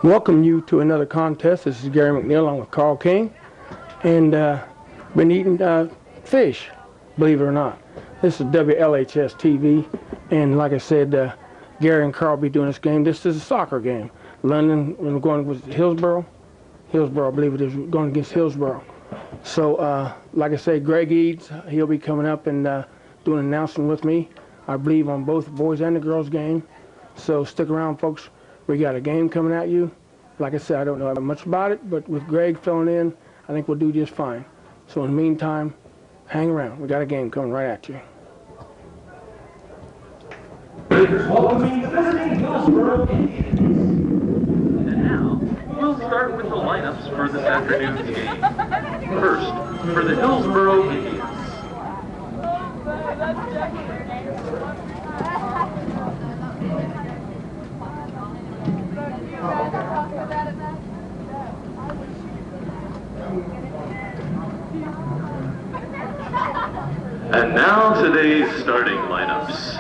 welcome you to another contest. This is Gary McNeil along with Carl King, and been eating fish, believe it or not. This is WLHS TV, and like I said, Gary and Carl will be doing this game. This is a soccer game. London, we're going with Hillsboro. Hillsboro, I believe it is, going against Hillsboro. So, like I said, Greg Eads, he'll be coming up and doing an announcement with me, I believe, on both the boys and the girls game. So stick around, folks. We got a game coming at you. Like I said, I don't know much about it, but with Greg filling in, I think we'll do just fine. So in the meantime, hang around. We got a game coming right at you. Welcoming the visiting Hillsboro Indians. And now, we'll start with the lineups for this afternoon's game. First, for the Hillsboro Indians. And now today's starting lineups.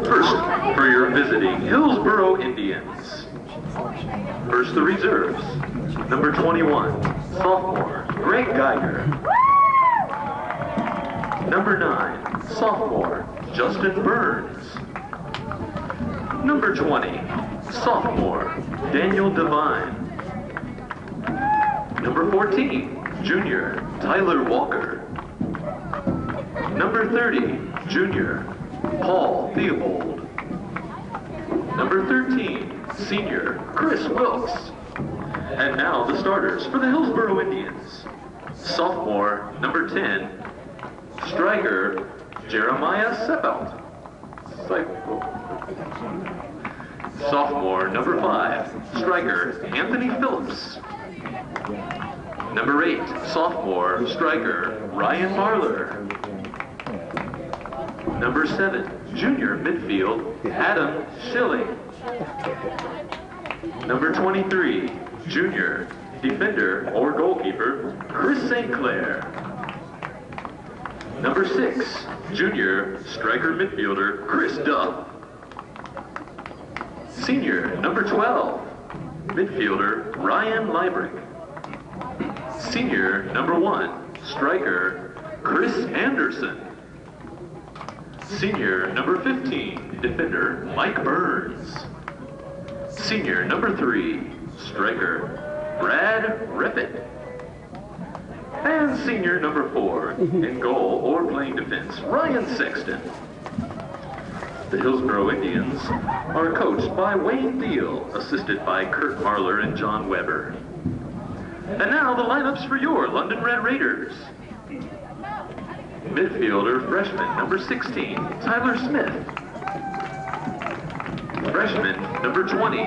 First, for your visiting Hillsboro Indians. First, the reserves. Number 21, sophomore, Greg Geiger. Number 9, sophomore, Justin Burns. Number 20, sophomore, Daniel Devine. Number 14, junior, Tyler Walker. Number 30, junior, Paul Theobald. Number 13, senior, Chris Wilkes. And now the starters for the Hillsboro Indians. Sophomore, number 10, striker, Jeremiah Seppelt. Sophomore, number 5, striker, Anthony Phillips. Number 8, sophomore, striker, Ryan Marler. Number 7, junior midfield, Adam Schilling. Number 23, junior defender or goalkeeper, Chris St. Clair. Number 6, junior striker midfielder, Chris Duff. Senior, number 12, midfielder, Ryan Liebrecht. Senior, number 1, striker, Chris Anderson. Senior, number 15, defender, Mike Burns. Senior, number 3, striker, Brad Rippett. And senior, number 4, in goal or playing defense, Ryan Sexton. The Hillsboro Indians are coached by Wayne Thiel, assisted by Kurt Marler and John Weber. And now the lineups for your London Red Raiders. Midfielder, freshman, number 16, Tyler Smith. Freshman, number 20,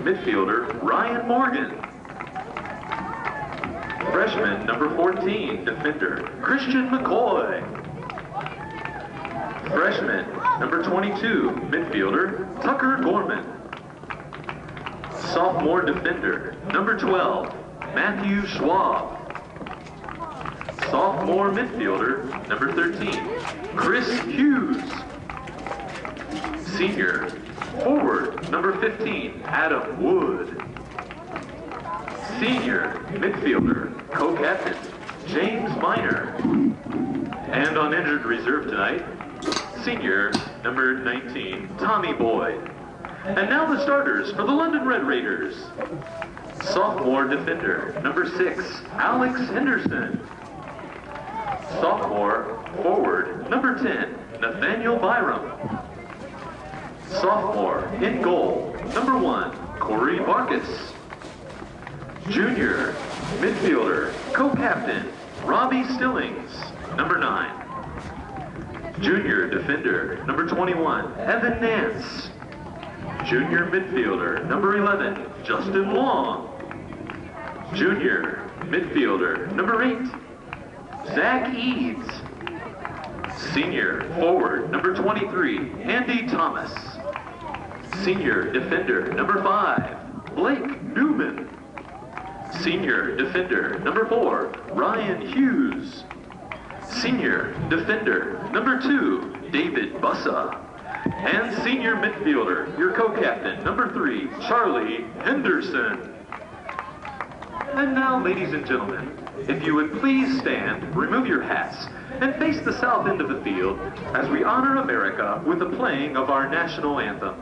midfielder, Ryan Morgan. Freshman, number 14, defender, Christian McCoy. Freshman, number 22, midfielder, Tucker Gorman. Sophomore defender, number 12, Matthew Schwab. Sophomore midfielder, number 13, Chris Hughes. Senior, forward, number 15, Adam Wood. Senior midfielder, co-captain, James Miner. And on injured reserve tonight, senior, number 19, Tommy Boyd. And now the starters for the London Red Raiders. Sophomore defender, number 6, Alex Henderson. Sophomore forward, number 10, Nathaniel Byram. Sophomore in goal, number 1, Corey Barkus. Junior midfielder, co-captain, Robbie Stillings, number 9. Junior defender, number 21, Evan Nance. Junior midfielder, number 11, Justin Long. Junior midfielder, number 8, Zach Eads. Senior forward, number 23, Andy Thomas. Senior defender, number 5, Blake Newman. Senior defender, number 4, Ryan Hughes. Senior defender, number 2, David Bussa. And senior midfielder, your co-captain, number 3, Charlie Henderson. And now, ladies and gentlemen, if you would please stand, remove your hats, and face the south end of the field as we honor America with the playing of our national anthem.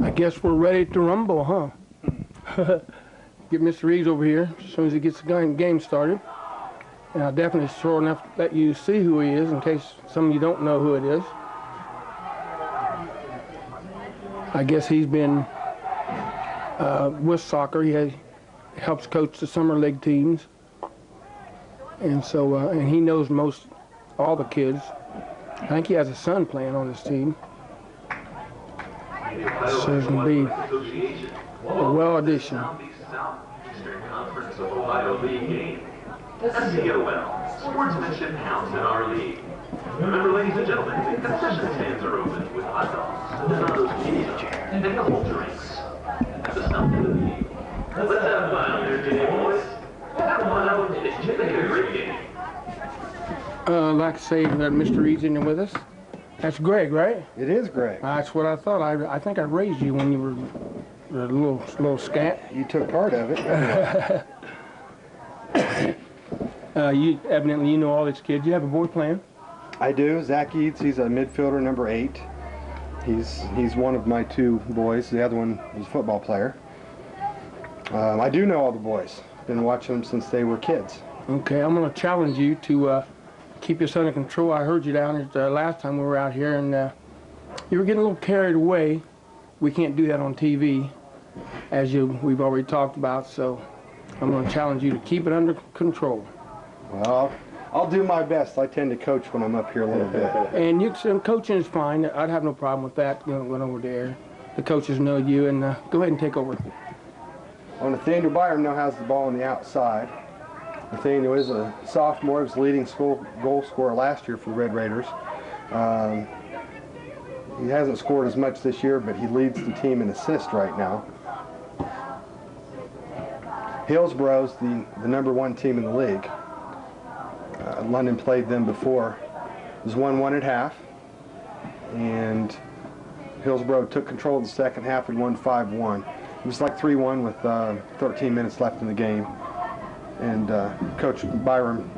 I guess we're ready to rumble, huh? Get Mr. Reeves over here as soon as he gets the game started. And I'll definitely sure enough let you see who he is in case some of you don't know who it is. I guess he's been with soccer. He helps coach the summer league teams. And so, and he knows all the kids. I think he has a son playing on this team. So it's going to be a well audition. Sportsmanship counts in our league. Remember, ladies and gentlemen, concession stands are open with hot dogs, donatos pizza, and couple drinks at the south end of the league. Let's have fun out there today, boys. Have fun out and make it a great game. I'd like to say that Mr. Reed's in there with us. That's Greg, right? It is Greg. That's what I thought. I think I raised you when you were a little scant. You took part of it. Evidently you know all these kids. You have a boy playing? I do. Zach Eads, he's a midfielder, number 8. He's one of my 2 boys. The other one is a football player. I do know all the boys. Been watching them since they were kids. Okay, I'm going to challenge you to keep this under control. I heard you down the last time we were out here, and you were getting a little carried away. We can't do that on TV, as we've already talked about, so I'm going to challenge you to keep it under control. Well, I'll do my best. I tend to coach when I'm up here a little bit. And coaching is fine. I'd have no problem with that going over there. The coaches know you, and go ahead and take over. Well, Nathaniel Byram now has the ball on the outside. Nathaniel is a sophomore. He was the leading goal scorer last year for the Red Raiders. He hasn't scored as much this year, but he leads the team in assists right now. Hillsboro's the number 1 team in the league. London played them before. It was 1-1 at half, and Hillsboro took control of the second half and won 5-1. It was like 3-1 with 13 minutes left in the game. And Coach Byram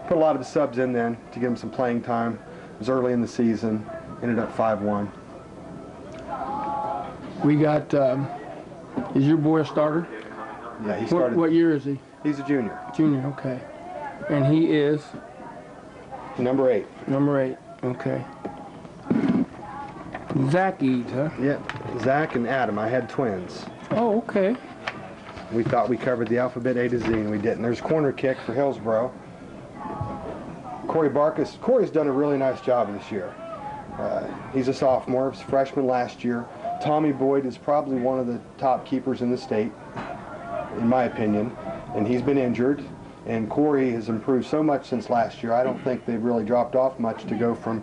put a lot of the subs in then to give him some playing time. It was early in the season, ended up 5-1. We got, is your boy a starter? Yeah, he started. What year is he? He's a junior. Junior, okay. And he is? Number 8. Number 8, okay. Zach Eads, huh? Yeah, Zach and Adam. I had twins. Oh, okay. We thought we covered the alphabet A to Z, and we didn't. There's corner kick for Hillsboro. Corey's done a really nice job this year. He's a sophomore, was a freshman last year. Tommy Boyd is probably one of the top keepers in the state, in my opinion, and he's been injured. And Corey has improved so much since last year. I don't think they've really dropped off much to go from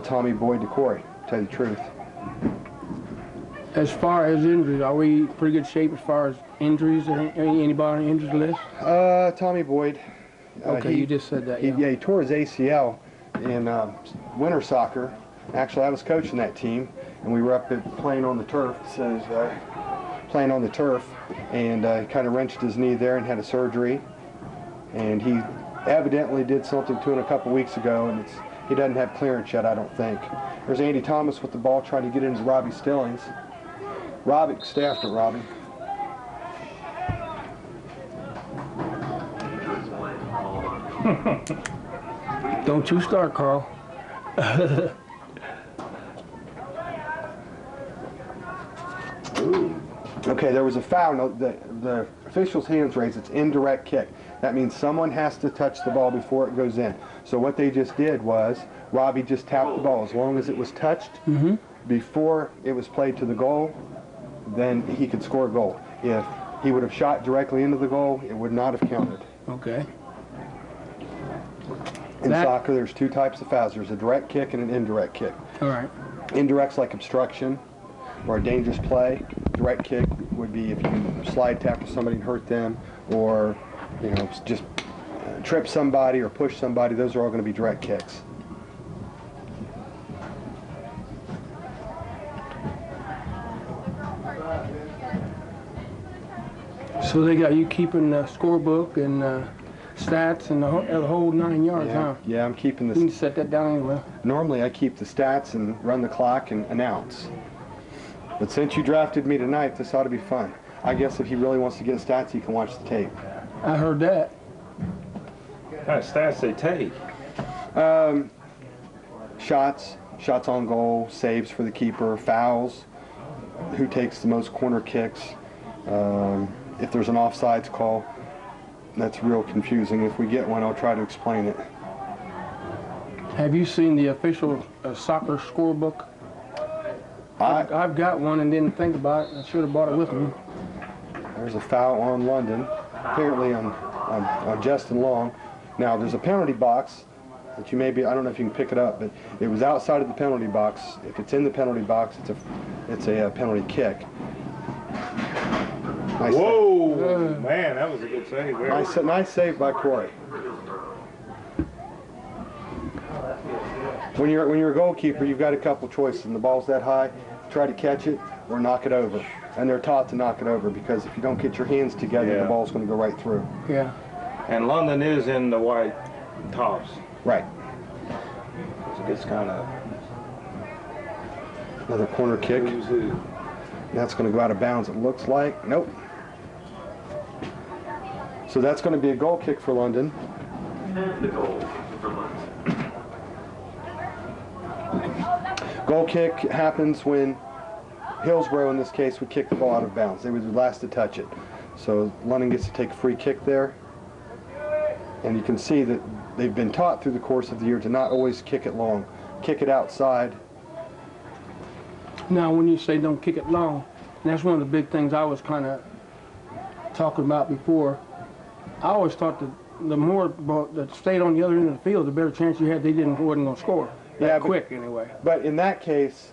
Tommy Boyd to Corey, to tell you the truth. As far as injuries, are we pretty good shape as far as injuries? Anybody on the injured list? Tommy Boyd. Okay, you just said that. He tore his ACL in winter soccer. Actually, I was coaching that team, and we were up at playing on the turf. Playing on the turf, and kind of wrenched his knee there and had a surgery. And he evidently did something to him a couple weeks ago, and he doesn't have clearance yet, I don't think. There's Andy Thomas with the ball trying to get into Robbie Stillings. Robbie, stay after it, Robbie. Don't you start, Carl. Okay, there was a foul. No, the official's hand's raised. It's indirect kick. That means someone has to touch the ball before it goes in. So what they just did was Robbie just tapped the ball. As long as it was touched before it was played to the goal, then he could score a goal. If he would have shot directly into the goal, it would not have counted. Okay. In soccer, there's two types of fouls. There's a direct kick and an indirect kick. All right. Indirect's like obstruction or a dangerous play. Direct kick would be if you slide tackle somebody and hurt them, or just trip somebody or push somebody. Those are all going to be direct kicks. So they got you keeping the scorebook and stats and the whole 9 yards, huh? Yeah, I'm keeping You can this. set that down anywhere. Normally I keep the stats and run the clock and announce. But since you drafted me tonight, this ought to be fun. I guess if he really wants to get stats, he can watch the tape. I heard that. What kind of stats they take? Shots on goal, saves for the keeper, fouls, who takes the most corner kicks. If there's an offsides call, that's real confusing. If we get one, I'll try to explain it. Have you seen the official soccer scorebook? I've got one and didn't think about it. I should have bought it with me. There's a foul on London, apparently on Justin Long. Now, there's a penalty box that you may be, I don't know if you can pick it up, but it was outside of the penalty box. If it's in the penalty box, it's a penalty kick. Nice Whoa, man, that was a good save there. Nice save by Corey. When you're a goalkeeper, you've got a couple choices. And the ball's that high, try to catch it or knock it over. And they're taught to knock it over because if you don't get your hands together, the ball's going to go right through. Yeah. And London is in the white tops. Right. So it's kind of Another corner kick. who's who. That's going to go out of bounds, it looks like. Nope. So that's going to be a goal kick for London. And the goal for London. Goal kick happens when Hillsboro, in this case, would kick the ball out of bounds. They were the last to touch it. So London gets to take a free kick there. And you can see that they've been taught through the course of the year to not always kick it long. Kick it outside. Now, when you say don't kick it long, that's one of the big things I was kind of talking about before. I always thought that the more that stayed on the other end of the field, the better chance you had wasn't going to score. Quick anyway. But in that case,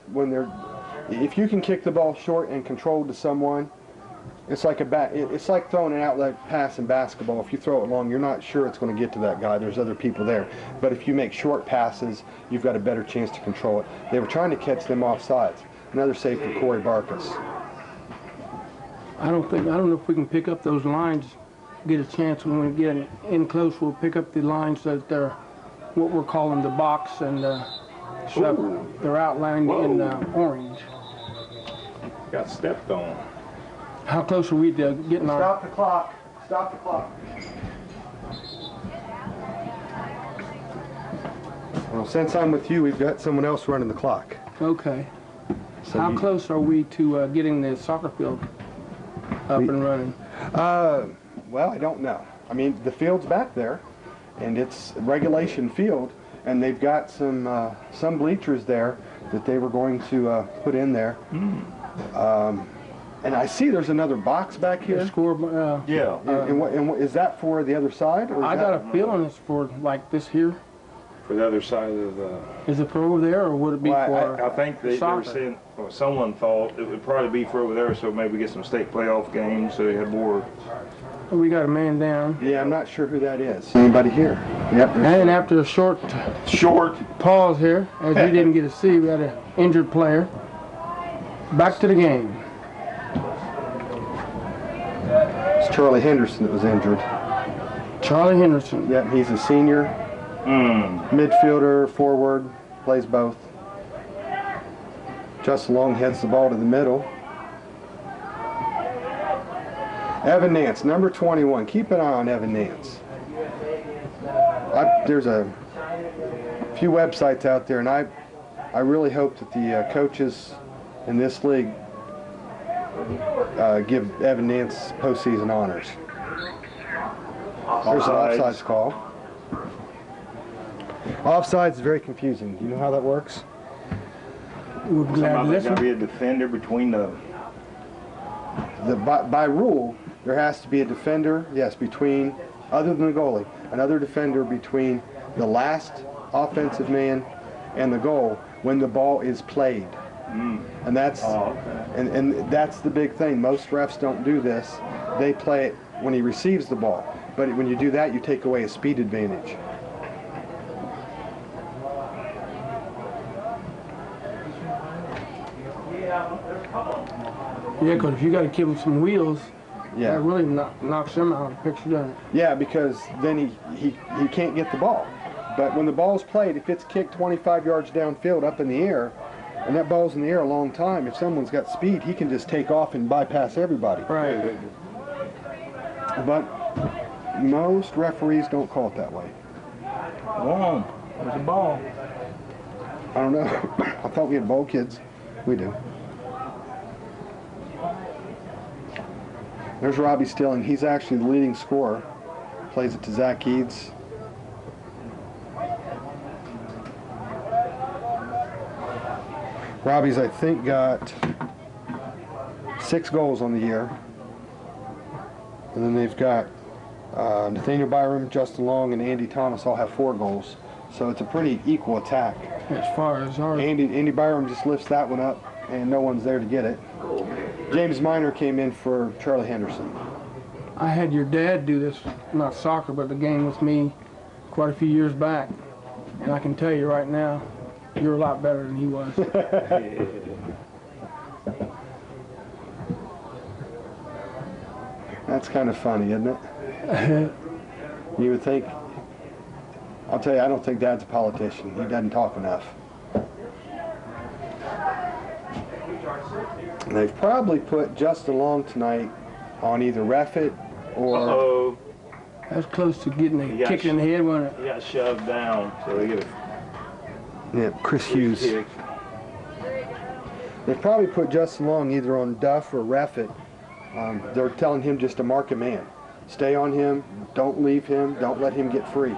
if you can kick the ball short and controlled to someone, it's like it's like throwing an outlet pass in basketball. If you throw it long, you're not sure it's going to get to that guy. There's other people there. But if you make short passes, you've got a better chance to control it. They were trying to catch them off sides. Another save for Corey Barkus. I don't know if we can pick up those lines. Get a chance when we get in close. We'll pick up the lines that they're what we're calling the box, and they're outlined in orange. Got stepped on. How close are we to getting our... Stop the clock. Stop the clock. Well, since I'm with you, we've got someone else running the clock. Okay. So How close are we to getting the soccer field up and running? Well, I don't know. I mean, the field's back there, and it's a regulation field, and they've got some bleachers there that they were going to put in there. And I see there's another box back here. Yeah. And what is that for the other side? Or I got a feeling it's for like this here. for the other side of the. Is it for over there, or would it be Well, for I think they were soccer? saying, or someone thought it would probably be for over there, so maybe get some state playoff games, so they had more. We got a man down. Yeah, I'm not sure who that is. Anybody here? Yep. And after a short pause here, as you didn't get to see, we had an injured player. Back to the game. It's Charlie Henderson that was injured. Charlie Henderson. Yep, he's a senior. Midfielder, forward, plays both. Justin Long heads the ball to the middle. Evan Nance, number 21. Keep an eye on Evan Nance. There's a few websites out there, and I really hope that the coaches in this league give Evan Nance postseason honors. There's an offsides call. Offsides is very confusing. Do you know how that works? We're glad to Somebody's listen. got to be a defender between the. By rule, there has to be a defender, yes, between, other than the goalie, another defender between the last offensive man and the goal when the ball is played. And that's and that's the big thing. Most refs don't do this. They play it when he receives the ball. But when you do that, you take away a speed advantage. Yeah, because if you got to give him some wheels, Yeah. that really knocks him out of the picture, doesn't it? Yeah, because then he can't get the ball. But when the ball's played, if it's kicked 25 yards downfield up in the air, and that ball's in the air a long time, if someone's got speed, he can just take off and bypass everybody. Right. But most referees don't call it that way. Go on. There's a ball. I don't know. I thought we had ball kids. We do. There's Robbie Stilling. He's actually the leading scorer. Plays it to Zach Eads. Robbie's, I think, got 6 goals on the year. And then they've got Nathaniel Byram, Justin Long, and Andy Thomas all have 4 goals. So it's a pretty equal attack. As far as our Andy Byram just lifts that one up, and no one's there to get it. James Miner came in for Charlie Henderson. I had your dad do this, not soccer, but the game with me quite a few years back. And I can tell you right now, you're a lot better than he was. That's kind of funny, isn't it? You would think, I'll tell you, I don't think Dad's a politician. He doesn't talk enough. And they've probably put Justin Long tonight on either ref it or... Uh-oh. That's close to getting He a got kick in the head, wasn't it? He got shoved down, so they get a Yeah, Chris Hughes. kick. They've probably put Justin Long either on duff or ref it. They're telling him just to mark a man. Stay on him, don't leave him, don't let him get free.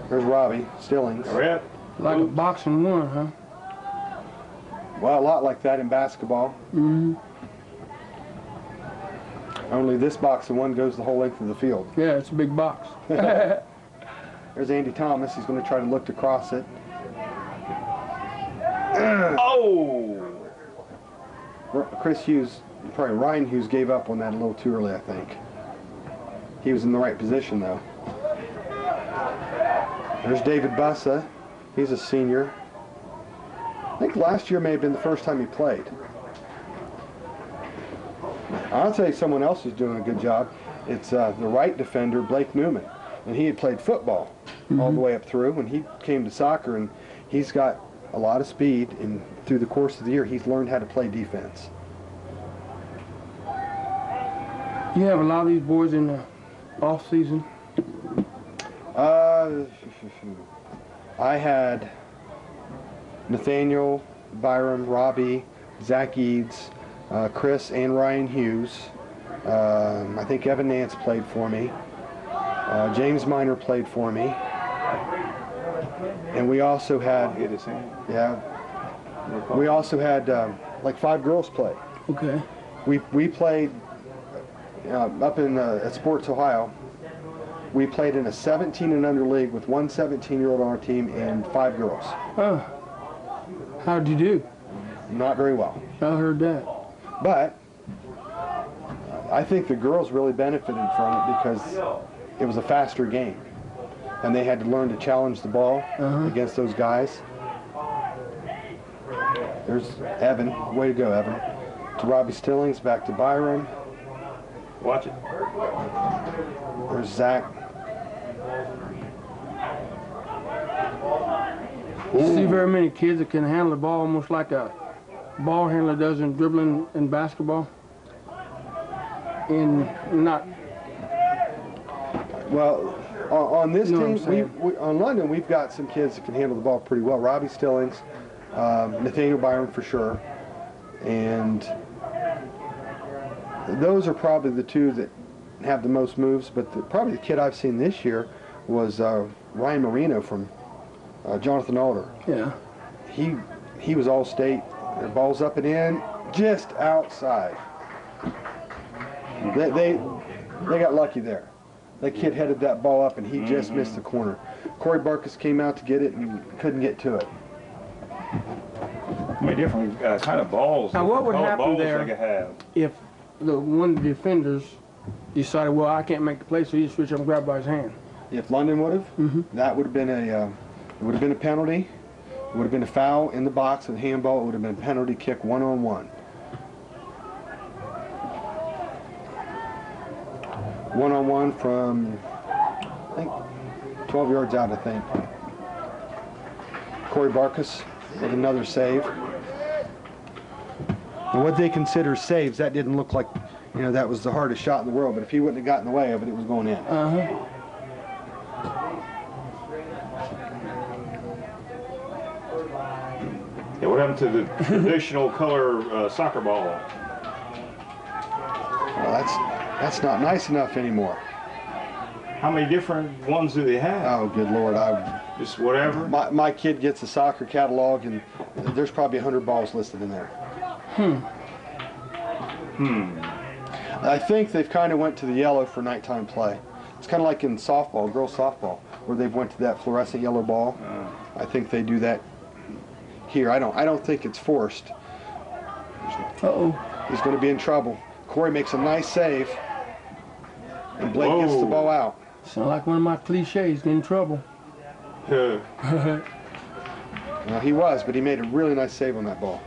There's Robbie Stillings. Rep. Like a boxing one, huh? Well, a lot like that in basketball. Mm-hmm. Only this boxing one goes the whole length of the field. Yeah, it's a big box. There's Andy Thomas. He's going to try to look to cross it. Oh! Chris Hughes, probably Ryan Hughes gave up on that a little too early, I think. He was in the right position, though. There's David Bussa. He's a senior. I think last year may have been the first time he played. I'll tell you someone else is doing a good job. It's the right defender, Blake Newman. And he had played football all the way up through when he came to soccer, and he's got a lot of speed, and through the course of the year he's learned how to play defense. You have a lot of these boys in the off season. I had Nathaniel, Byram, Robbie, Zach Eads, Chris and Ryan Hughes. I think Evan Nance played for me. James Miner played for me. And we also had, we also had like 5 girls play. Okay. We played up in at Sports Ohio. We played in a 17 and under league with one 17-year-old on our team and 5 girls. Oh, how'd you do? Not very well. I heard that. But I think the girls really benefited from it because it was a faster game. And they had to learn to challenge the ball against those guys. There's Evan. Way to go, Evan. To Robbie Stillings, back to Byron. Watch it. There's Zach. You see very many kids that can handle the ball almost like a ball handler does in dribbling in basketball. And not. Well, on this You know team, on London, we've got some kids that can handle the ball pretty well. Robbie Stillings, Nathaniel Byron for sure, and those are probably the two that have the most moves. But probably the kid I've seen this year was Ryan Marino from Jonathan Alder. Yeah. He was all state. Their ball's up and in, just outside. They got lucky there. That kid headed that ball up, and he just missed the corner. Corey Barkus came out to get it and couldn't get to it. I mean, different kind of balls. Now, what would All happen balls there they could have. if one of the defenders decided, well, I can't make the play, so you switch up and grab by his hand? If London would have, that would have been a penalty. It would have been a foul in the box with a handball. It would have been a penalty kick 1-on-1. 1-on-1 from, I think, 12 yards out, I think. Corey Barkus with another save. And what they consider saves, that didn't look like, that was the hardest shot in the world. But if he wouldn't have gotten in the way of it, it was going in. Yeah, what happened to the traditional color soccer ball? Well, that's not nice enough anymore. How many different ones do they have? Oh, good Lord. Just whatever? My kid gets a soccer catalog, and there's probably 100 balls listed in there. I think they've kind of went to the yellow for nighttime play. It's kind of like in softball, girls softball, where they've went to that fluorescent yellow ball. I think they do that here. I don't think it's forced. He's going to be in trouble. Corey makes a nice save, and Blake gets the ball out. Sound like one of my cliches, get in trouble. Well, he was, but he made a really nice save on that ball.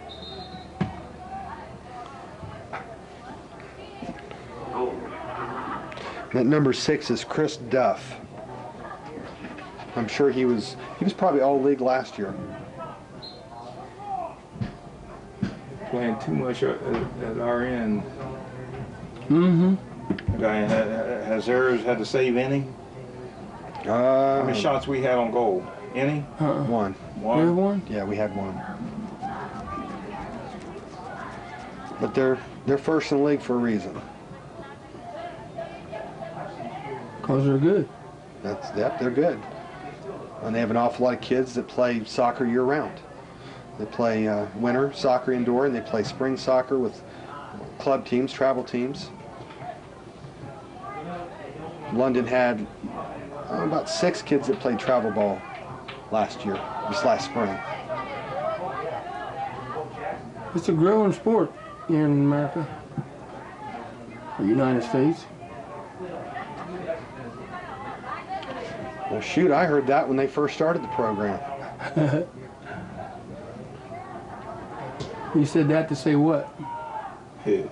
That number 6 is Chris Duff. I'm sure he was probably all league last year. Playing too much at our end. Guy has theirs had to save any? How many shots we had on goal? Any? One. One? Yeah, we had one. But they're first in the league for a reason. Because they're good. They're good. And they have an awful lot of kids that play soccer year-round. They play winter soccer indoor, and they play spring soccer with club teams, travel teams. London had about 6 kids that played travel ball last spring. It's a growing sport here in America, the United States. Well, shoot, I heard that when they first started the program. You said that to say what? Yeah.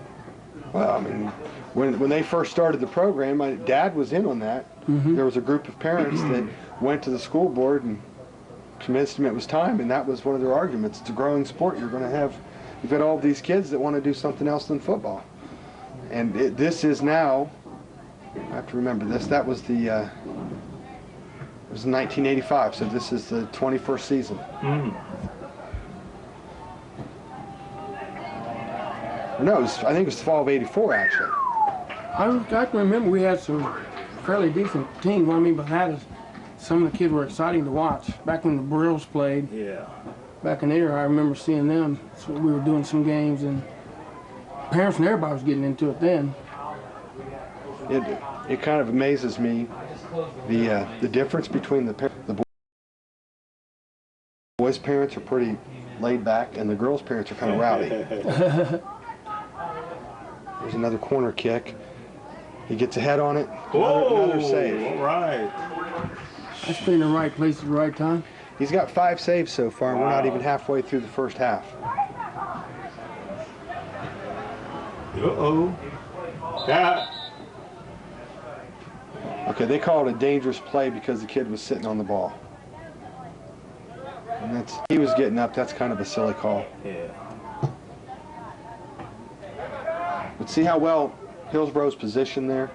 Well, I mean, when they first started the program, my dad was in on that. There was a group of parents that went to the school board and convinced them it was time, and that was one of their arguments. It's a growing sport. You've got all these kids that want to do something else than football. And this is now, I have to remember this, that was it was 1985, so this is the 21st season. No, I think it was the fall of '84, actually. I can remember we had some fairly decent teams. What I mean by that is some of the kids were exciting to watch. Back when the Brills played, back in there, I remember seeing them. So we were doing some games, and parents and everybody was getting into it then. it kind of amazes me the difference between the boys' parents are pretty laid back and the girls' parents are kind of rowdy. There's another corner kick. He gets a head on it. Another save. All right. That's been in the right place at the right time. He's got 5 saves so far, and we're not even halfway through the first half. Uh-oh. That. Okay, they call it a dangerous play because the kid was sitting on the ball. And he was getting up. That's kind of a silly call. Yeah. But see how well Hillsboro's positioned there?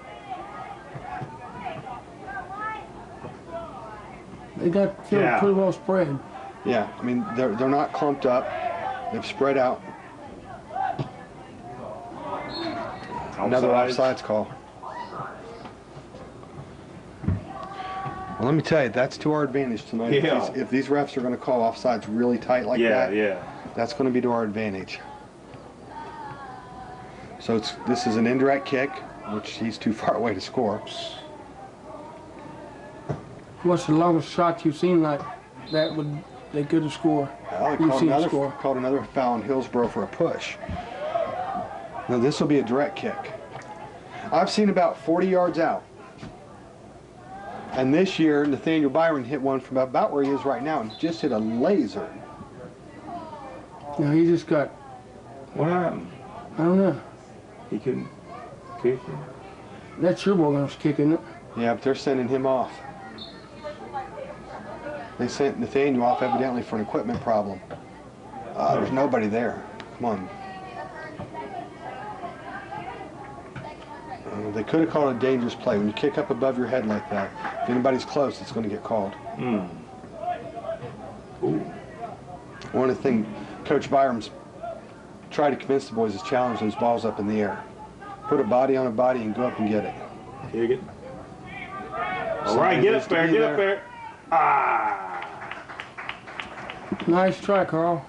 They got pretty well spread. Yeah, I mean, they're not clumped up. They've spread out. Another offsides call. Well, let me tell you, that's to our advantage tonight. Yeah. If these refs are going to call offsides really tight like that, yeah. that's going to be to our advantage. So this is an indirect kick, which he's too far away to score. What's the longest shot you've seen like that they could have scored? Well, called another foul on Hillsboro for a push. Now this will be a direct kick. I've seen about 40 yards out. And this year, Nathaniel Byron hit one from about where he is right now and just hit a laser. No, he just got... What happened? I don't know. He couldn't kick it? That's your ball going to kick, isn't it? Yeah, but they're sending him off. They sent Nathaniel off evidently for an equipment problem. There's nobody there. Come on. They could have called it a dangerous play. When you kick up above your head like that, if anybody's close, it's going to get called. One of the things Coach Byram's tried to convince the boys is challenge those balls up in the air. Put a body on a body and go up and get it. Kick it. All right, get up there, get up there. Ah! Nice try, Carl.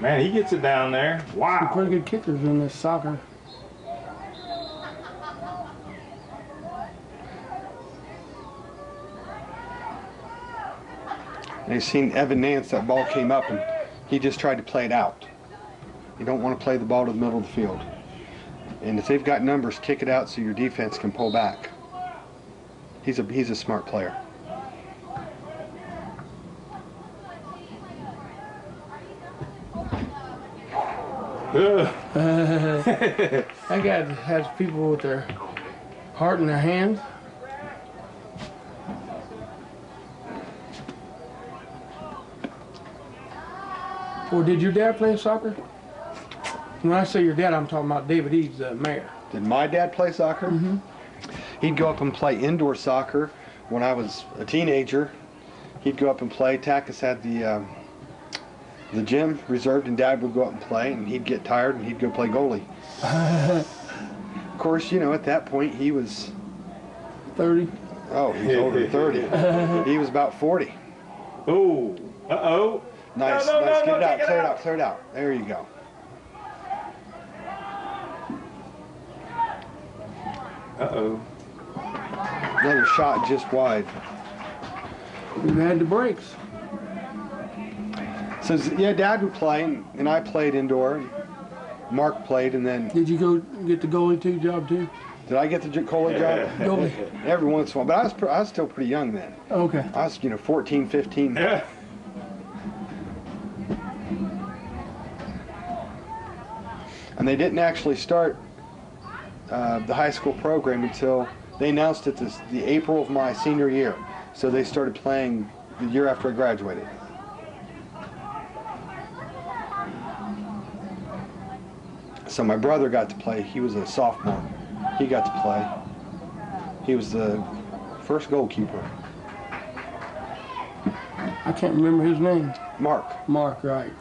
Man, he gets it down there. Wow. Some pretty good kickers in this soccer. They've seen Evan Nance, that ball came up and he just tried to play it out. You don't want to play the ball to the middle of the field. And if they've got numbers, kick it out so your defense can pull back. He's a smart player. That guy has people with their heart in their hands. Or did your dad play soccer? When I say your dad, I'm talking about David Eads, the mayor. Did my dad play soccer? Mm-hmm. He'd go up and play indoor soccer when I was a teenager. He'd go up and play. Tackus had the gym reserved, and Dad would go up and play, and he'd get tired, and he'd go play goalie. Of course, you know, at that point, he was... 30. Oh, he's older than 30. He was about 40. Oh, uh-oh. Nice, No, nice. no, Get no, it out, clear it out. There you go. Uh-oh. Another shot just wide. We've had the breaks. So, yeah, Dad would play, and I played indoor. Mark played, and then... Did you go get the goalie job too? Did I get the goalie job? Goalie. Every once in a while, but I was still pretty young then. Okay. I was, 14, 15. Yeah. And they didn't actually start the high school program until they announced it the April of my senior year. So they started playing the year after I graduated. So my brother got to play. He was a sophomore. He got to play. He was the first goalkeeper. I can't remember his name. Mark. Mark, right.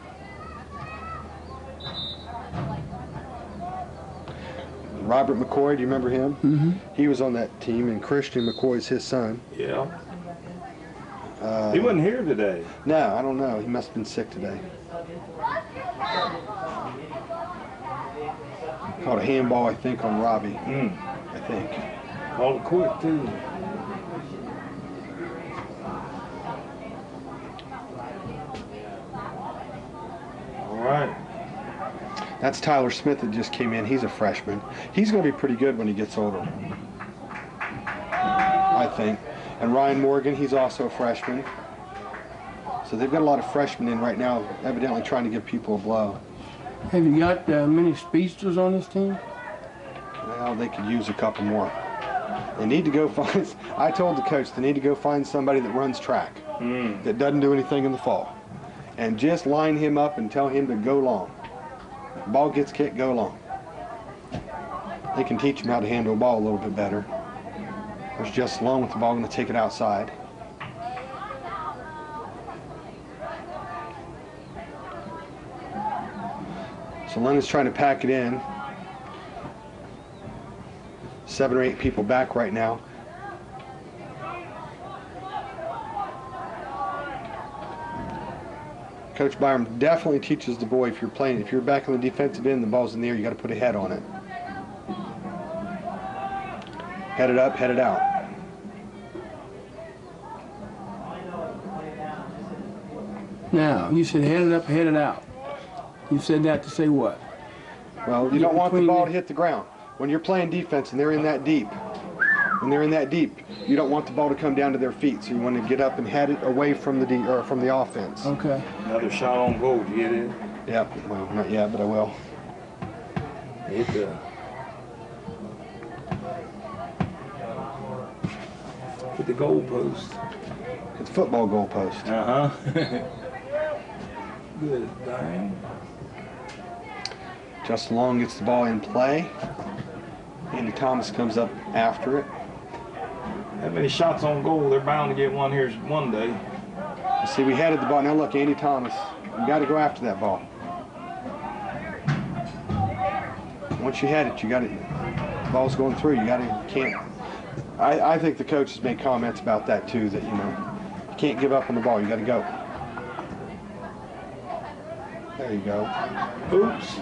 Robert McCoy, do you remember him? Mm-hmm. He was on that team, and Christian McCoy's his son. Yeah. He wasn't here today. No, I don't know. He must have been sick today. Called a handball, I think, on Robbie. I think. Called it quick, too. All right. That's Tyler Smith that just came in. He's a freshman. He's going to be pretty good when he gets older, I think. And Ryan Morgan, he's also a freshman. So they've got a lot of freshmen in right now, evidently trying to give people a blow. Have you got many speedsters on this team? Well, they could use a couple more. They need to go find, I told the coach, they need to go find somebody that runs track, that doesn't do anything in the fall. And just line him up and tell him to go long. Ball gets kicked, go long. They can teach him how to handle a ball a little bit better. There's just long with the ball, going to take it outside. So London's trying to pack it in. 7 or 8 people back right now. Coach Byram definitely teaches the boy, if you're back on the defensive end, the ball's in the air, you got to put a head on it. Head it up, head it out. Now, you said head it up, head it out. You said that to say what? Well, you don't want the ball to hit the ground. When you're playing defense and they're in that deep, you don't want the ball to come down to their feet. So you want to get up and head it away from the offense. Okay. Another shot on goal. Did you get it? Yep. Well, not yet, but I will. Hit the. Hit the goal post. It's football goal post. Good, Diane. Justin Long gets the ball in play. Andy Thomas comes up after it. That many shots on goal, they're bound to get one here one day. See, we headed the ball. Now look, Andy Thomas, you got to go after that ball. Once you head it, you got it. The ball's going through. You can't. I think the coach has made comments about that too. That you can't give up on the ball. You got to go. There you go. Oops.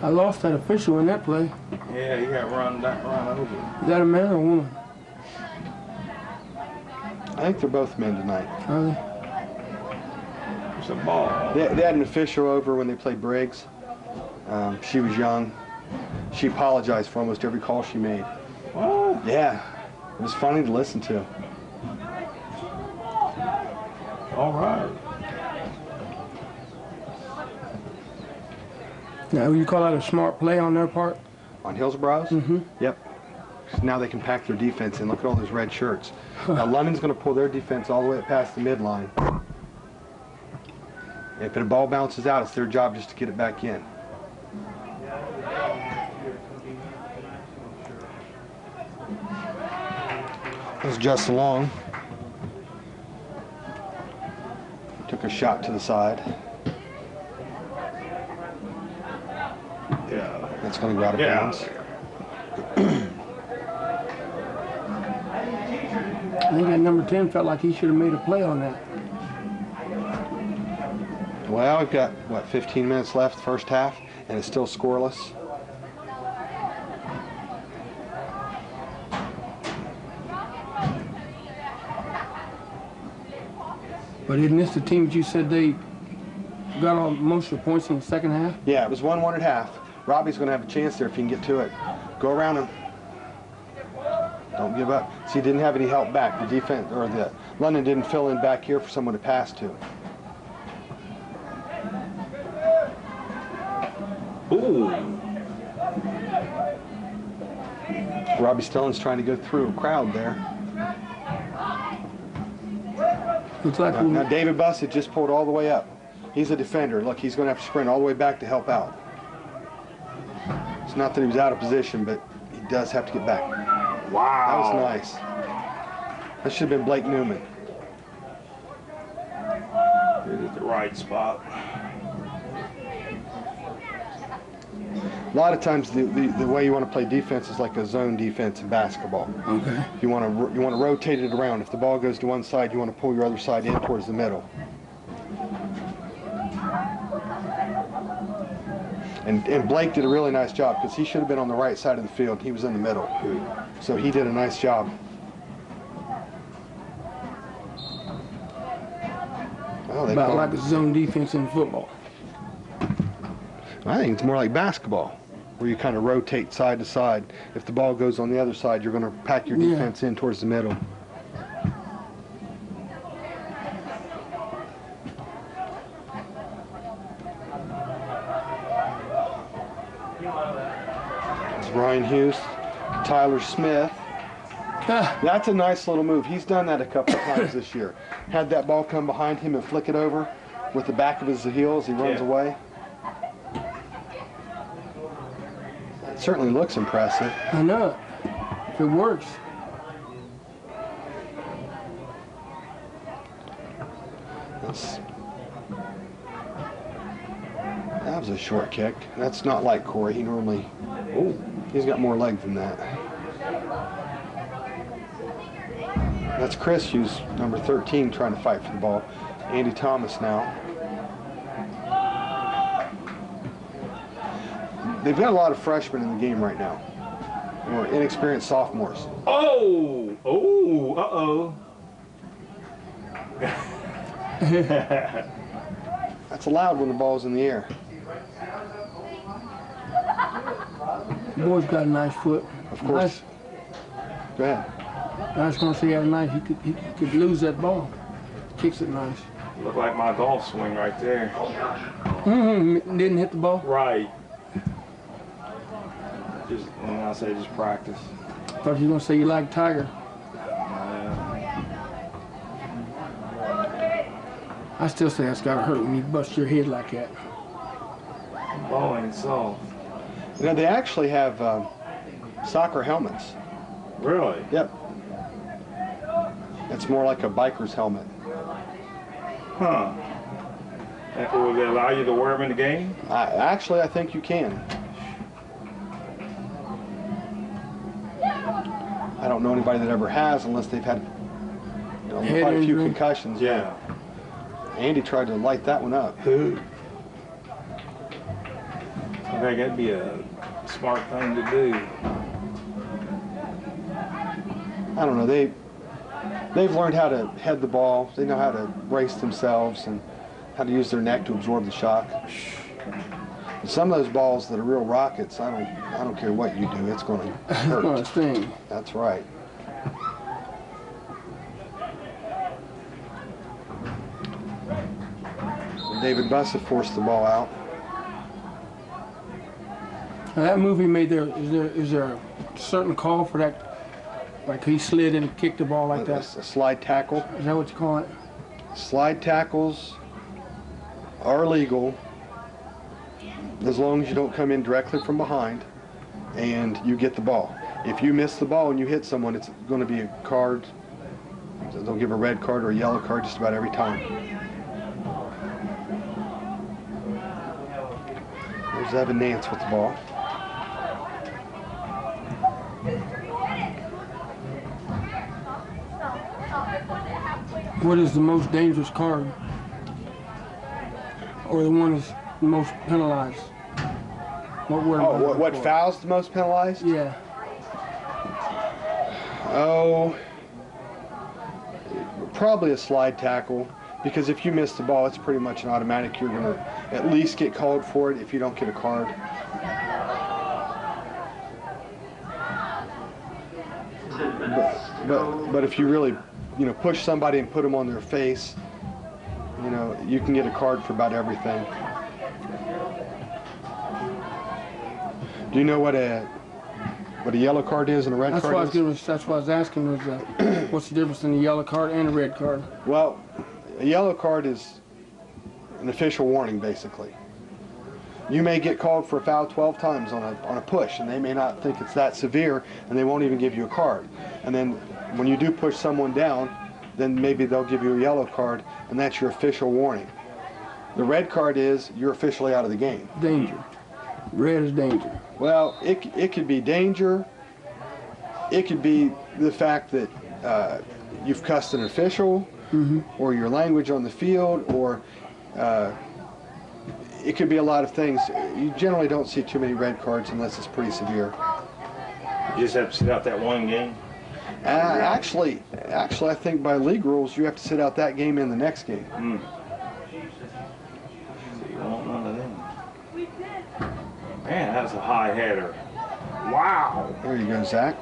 I lost that official in that play. Yeah, he got run over. Is that a man or a woman? I think they're both men tonight. Are they? It's a ball. They had an official over when they played Briggs. She was young. She apologized for almost every call she made. What? Yeah, it was funny to listen to. All right. Now, would you call that a smart play on their part? On Hillsboro's? Mm-hmm. Yep. Now they can pack their defense in. Look at all those red shirts. Now London's going to pull their defense all the way past the midline. If a ball bounces out, it's their job just to get it back in. That's Justin Long. Took a shot to the side. Yeah. That's going to go out of bounds. I think that number 10 felt like he should have made a play on that. Well, we've got, 15 minutes left, first half, and it's still scoreless. But isn't this the team that you said they got all most of the points in the second half? Yeah, it was 1-1 at half. Robbie's going to have a chance there if he can get to it. Go around him. Don't give up. See, he didn't have any help back. The defense, or the London didn't fill in back here for someone to pass to. Ooh. Robbie Stelling's trying to go through a crowd there. Looks like Now David Bussett just pulled all the way up. He's a defender. Look, he's going to have to sprint all the way back to help out. It's not that he was out of position, but he does have to get back. Wow. That was nice. That should have been Blake Newman. Hit at the right spot. A lot of times the way you want to play defense is like a zone defense in basketball. Okay. You want to rotate it around. If the ball goes to one side, you want to pull your other side in towards the middle. And Blake did a really nice job because he should have been on the right side of the field. He was in the middle. So he did a nice job. Oh, About like a zone defense in football. I think it's more like basketball, where you kind of rotate side to side. If the ball goes on the other side, you're going to pack your defense in towards the middle. It's Ryan Hughes, Tyler Smith. That's a nice little move. He's done that a couple of times this year. Had that ball come behind him and flick it over with the back of his heel as he runs away. It certainly looks impressive. I know it. If it works. That was a short kick. That's not like Corey. He normally, he's got more leg than that. That's Chris Hughes, number 13, trying to fight for the ball. Andy Thomas now. They've got a lot of freshmen in the game right now, or inexperienced sophomores. Oh, That's allowed when the ball's in the air. The boy's got a nice foot. Of course. Nice. Go ahead. I was going to say he had a nice. He could lose that ball. Kicks it nice. Look like my golf swing right there. Mm-hmm. Didn't hit the ball. Right. Just, and I say just practice. Thought you were going to say you like Tiger. I still say that's got to hurt when you bust your head like that. Ball ain't soft. You know, they actually have soccer helmets. Really? Yep. It's more like a biker's helmet. Huh. Will they allow you to wear them in the game? Actually, I think you can. I don't know anybody that ever has unless they've had quite a few concussions. Yeah. Andy tried to light that one up. I think that'd be a smart thing to do. I don't know. They've learned how to head the ball. They know how to brace themselves and how to use their neck to absorb the shock. And some of those balls that are real rockets, I don't care what you do, it's going to hurt. It's going to sting. That's right. David Bussa forced the ball out. Now that move he made there, is there a certain call for that? Like he slid and kicked the ball like that? A slide tackle. Is that what you call it? Slide tackles are legal as long as you don't come in directly from behind and you get the ball. If you miss the ball and you hit someone, it's going to be a card. They'll give a red card or a yellow card just about every time. There's Evan Nance with the ball. What is the most dangerous card? Or the one that's most penalized? What foul's the most penalized? Yeah. Oh, probably a slide tackle, because if you miss the ball, it's pretty much an automatic. You're going to at least get called for it if you don't get a card. But if you really, push somebody and put them on their face, you can get a card for about everything. Do you know what a yellow card is and a red card is? That's what I was asking was what's the difference in a yellow card and a red card? Well, a yellow card is an official warning, basically. You may get called for a foul 12 times on a push, and they may not think it's that severe, and they won't even give you a card. And then when you do push someone down, then maybe they'll give you a yellow card, and that's your official warning. The red card is you're officially out of the game. Danger. Red is danger. Well, it could be danger. It could be the fact that you've cussed an official, or your language on the field, or it could be a lot of things. You generally don't see too many red cards unless it's pretty severe. You just have to sit out that one game? Actually, I think by league rules, you have to sit out that game and the next game. So you want none of them. Man, that's a high header. Wow. There you go, Zach.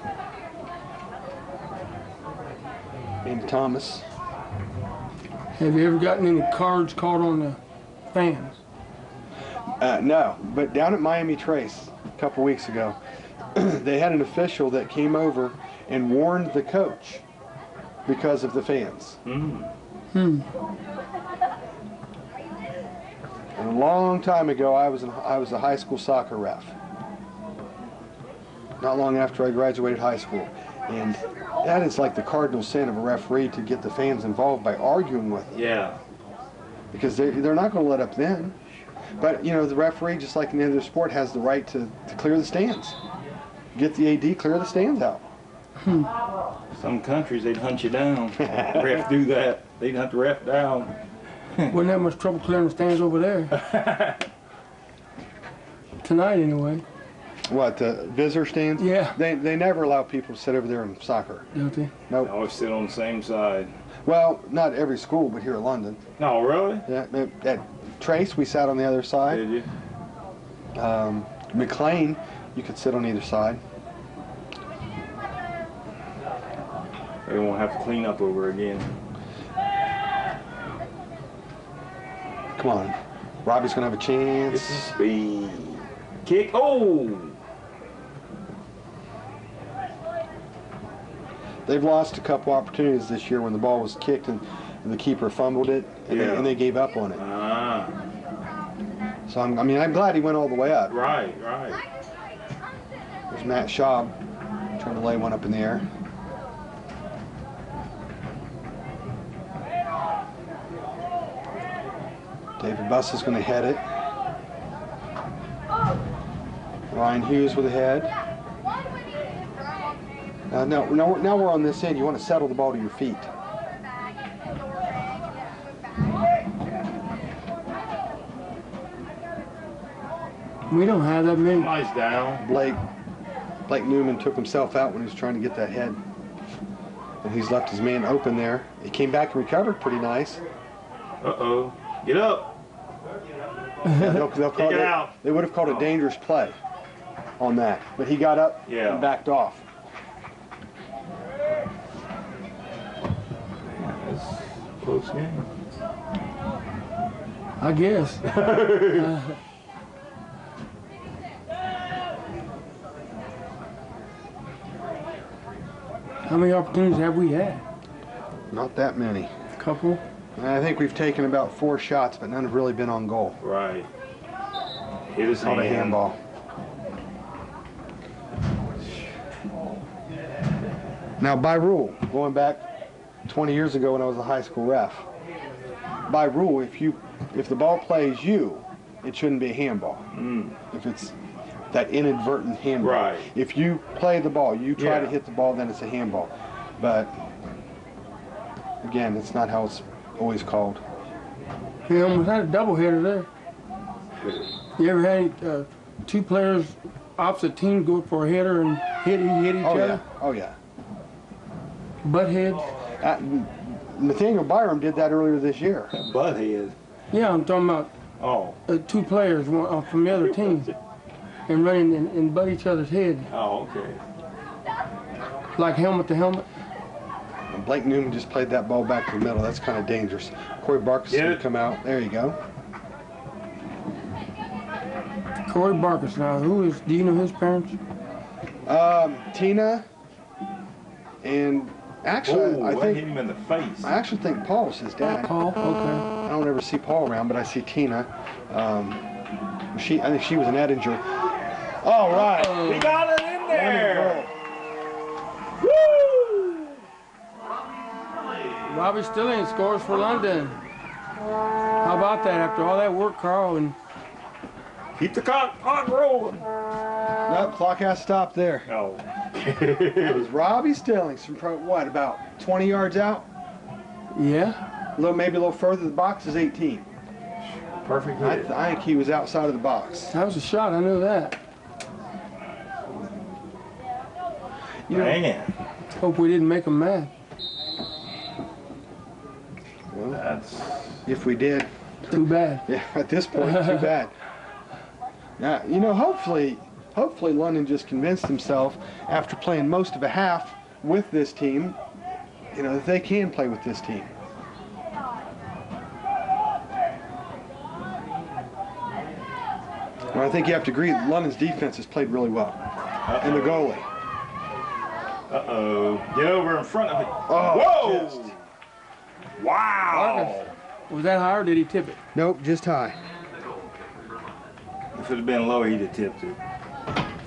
And Thomas. Have you ever gotten any cards caught on the fans? No, but down at Miami Trace a couple weeks ago, they had an official that came over and warned the coach because of the fans. And a long time ago, I was a high school soccer ref. Not long after I graduated high school, and that is like the cardinal sin of a referee, to get the fans involved by arguing with them. Yeah. Because they're not going to let up then. But, you know, the referee, just like in any other sport, has the right to clear the stands. Get the AD, clear the stands out. Some countries, they'd hunt you down. Ref do that. They'd hunt the ref down. Wouldn't have much trouble clearing the stands over there. Tonight, anyway. What, the visitor stands? Yeah. They never allow people to sit over there in soccer. Don't they? They Nope. always sit on the same side. Well, not every school, but here in London. No, really? Yeah, at Trace, we sat on the other side. Did you? McLean, you could sit on either side. They won't have to clean up over again. Come on. Robbie's going to have a chance. It's a speed. Kick. Oh! They've lost a couple opportunities this year when the ball was kicked and the keeper fumbled it, and they gave up on it. Ah. So, I'm glad he went all the way up. Right. There's Matt Schaub trying to lay one up in the air. David Buss is going to head it. Ryan Hughes with a head. Now we're on this end. You want to settle the ball to your feet. We don't have that many. Nice down. Blake Newman took himself out when he was trying to get that head. And he's left his man open there. He came back and recovered pretty nice. Uh-oh. Get up. They'll call Kick it out. They would have called a dangerous play on that. But he got up and backed off. That's a close game. I guess. How many opportunities have we had? Not that many. A couple. I think we've taken about 4 shots, but none have really been on goal. Right. Hit his Not a hand. handball. Now, by rule, going back 20 years ago when I was a high school ref, by rule, if the ball plays you, it shouldn't be a handball. If it's that inadvertent handball. Right. If you play the ball, you try to hit the ball, then it's a handball. But again, it's not how it's always called. We almost had a doubleheader there. You ever had 2 players opposite teams go for a header and hit each other? Oh yeah. Butt heads? Nathaniel Byram did that earlier this year. Butthead. Yeah, I'm talking about 2 players from the other team and running and butt each other's head. Oh, okay. Like helmet to helmet. And Blake Newman just played that ball back to the middle. That's kind of dangerous. Corey Barkus is going to come out. There you go. Corey Barkus. Now, do you know his parents? Tina, and actually, I hit think him in the face. I actually think Paul's his dad. Paul, okay. I don't ever see Paul around, but I see Tina. I think she was an Edinger. All right. He got it in there. Woo! Robbie Stilling scores for London. How about that? After all that work, Carl, and Keep the clock rolling. Nope, clock has to stop there. Oh. It was Robbie Stillings from what, about 20 yards out? Yeah. Maybe a little further. The box is 18. Perfect hit. I think he was outside of the box. That was a shot. I knew that. You know, Man. Hope we didn't make him mad. well, That's. if we did, Too bad. yeah, at this point, too bad. Now, you know, hopefully London just convinced himself after playing most of a half with this team, you know, that they can play with this team. Well, I think you have to agree that London's defense has played really well. And the goalie. Uh-oh. Get over in front of it. Oh, Whoa! Wow! Was that high or did he tip it? Nope, just high. If it had been low, he'd have tipped it.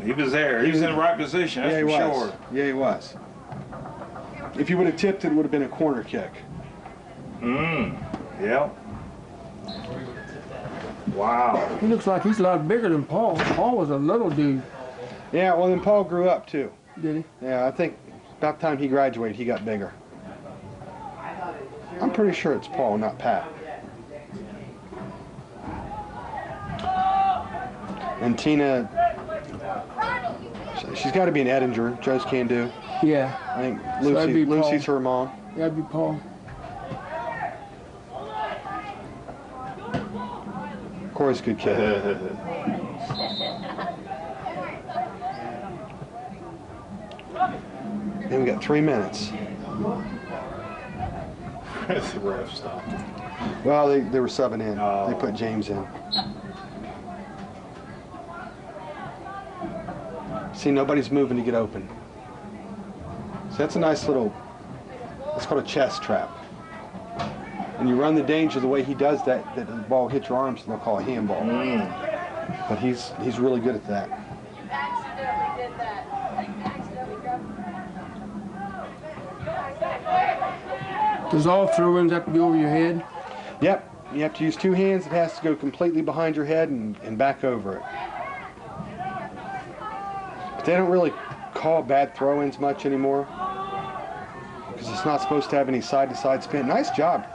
He was there. He was in the right position, that's Yeah, he for was. sure. Yeah, he was. If he would have tipped it, it would have been a corner kick. Yep. Wow. He looks like he's a lot bigger than Paul. Paul was a little dude. Yeah, well, then Paul grew up, too. Did he? Yeah, I think about the time he graduated, he got bigger. I'm pretty sure it's Paul, not Pat. And Tina, she's got to be an Edinger. Joe's can do. Yeah. I think So that'd be Paul. Lucy's her mom. That'd be Paul. Corey's a good kid. Then we got 3 minutes. The ref stopped it. Well, they were subbing in. Oh. They put James in. See, nobody's moving to get open. So that's a nice little, it's called a chest trap. And you run the danger the way he does that the ball hits your arms and they'll call a handball. But he's really good at that. Accidentally did that. Accidentally grabbed Does all throw-ins have to be over your head? Yep, you have to use two hands. It has to go completely behind your head and back over it. But they don't really call bad throw-ins much anymore because it's not supposed to have any side-to-side spin. Nice job.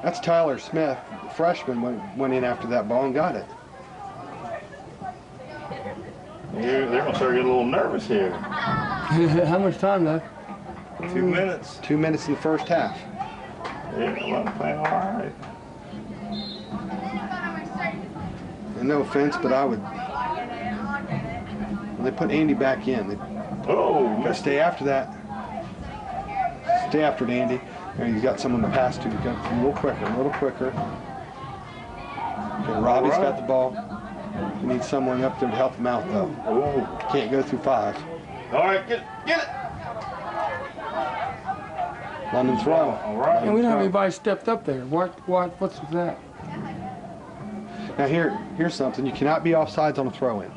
That's Tyler Smith, the freshman, went in after that ball and got it. They're going to start getting a little nervous here. How much time left? 2 minutes. 2 minutes in the first half. Yeah, I'm playing all right. And no offense, but I would. When they put Andy back in, they Oh, gotta stay after that. Stay after it, Andy. There, you got someone to pass to. You got a little quicker, a little quicker. Okay, Robbie's got the ball. You need someone up there to help him out, though. Oh. Can't go through 5. All right, get it. London throw. All right. And we don't have anybody stepped up there. What's that? Now here's something. You cannot be offsides on a throw-in.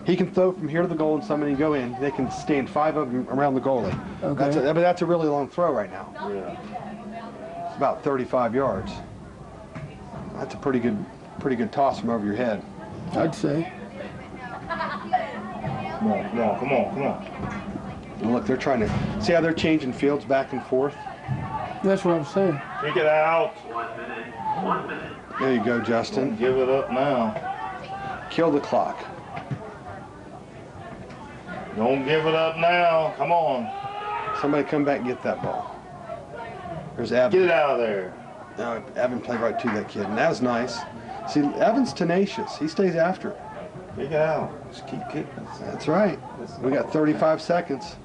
He can throw from here to the goal and somebody can go in. They can stand 5 of them around the goalie. Okay. But that's a really long throw right now. Yeah. It's about 35 yards. That's a pretty good toss from over your head. I'd say. Come on. And look, they're trying to see how they're changing fields back and forth. That's what I'm saying. Kick it out. 1 minute. There you go, Don't Justin. give it up now. Kill the clock. Don't give it up now. Come on. Somebody come back and get that ball. There's Evan. Get it out of there. No, Evan played right to that kid, and that was nice. See, Evan's tenacious. He stays after it. Kick it out. Just keep kicking. That's right. We got 35 seconds.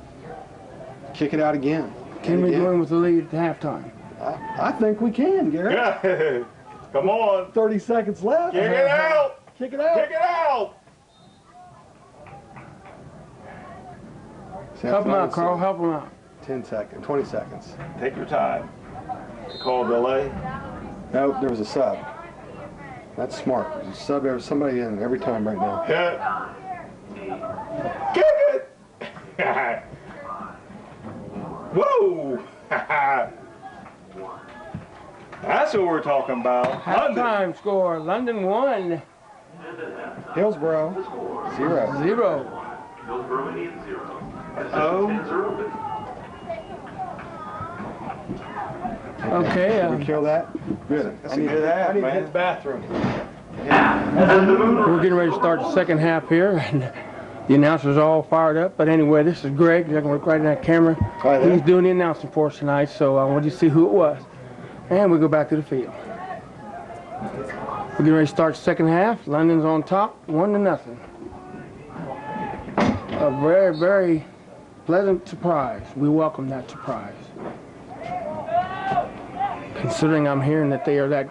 Kick it out again. Can we Again. go in with the lead at halftime? I think we can, Garrett. Come on. 30 seconds left. Kick it out. Kick it out. Kick it out. Help him out, Carl. Help him out. 10 seconds, 20 seconds. Take your time. Call delay. Nope, there was a sub. That's smart. There's a sub, there's somebody in every time right now. Hit. Kick it. Whoa. That's what we're talking about. London. Halftime score. London 1. Hillsboro, 0. 0. Hillsboro Indians 0. Oh. Stands are open. Okay. Did we kill that? Good. That's a good half, I need to man. hit the bathroom. We're getting ready to start the second half here, and the announcers are all fired up. But anyway, this is Greg. I can look right in that camera. Right there. He's doing the announcing for us tonight, so I want you to see who it was. And we go back to the field. We're getting ready to start the second half. London's on top, 1-0. A very, very pleasant surprise. We welcome that surprise. Considering I'm hearing that they are that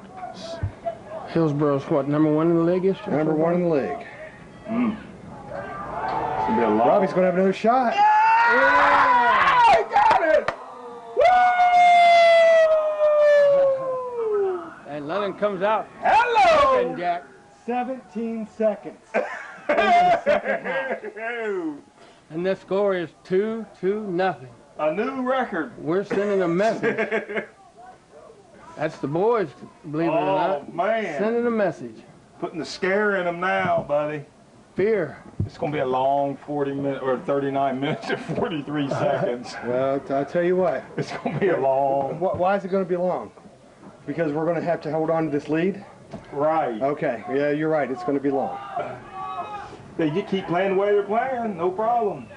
Hillsboro's what, #1 in the league yesterday? Number 1 in the league. Robbie's going to have another shot. I got it! Woo! And London comes out. Hello! And Jack. 17 seconds. And the score is 2-0. A new record. We're sending a message. That's the boys, believe it or not. Oh, man. Sending a message. Putting the scare in them now, buddy. Fear. It's going to be a long 40 minutes or 39 minutes and 43 seconds. Well, I'll tell you what. It's going to be a long. Why is it going to be long? Because we're going to have to hold on to this lead? Right. Okay. Yeah, you're right. It's going to be long. They keep playing the way they're playing, no problem.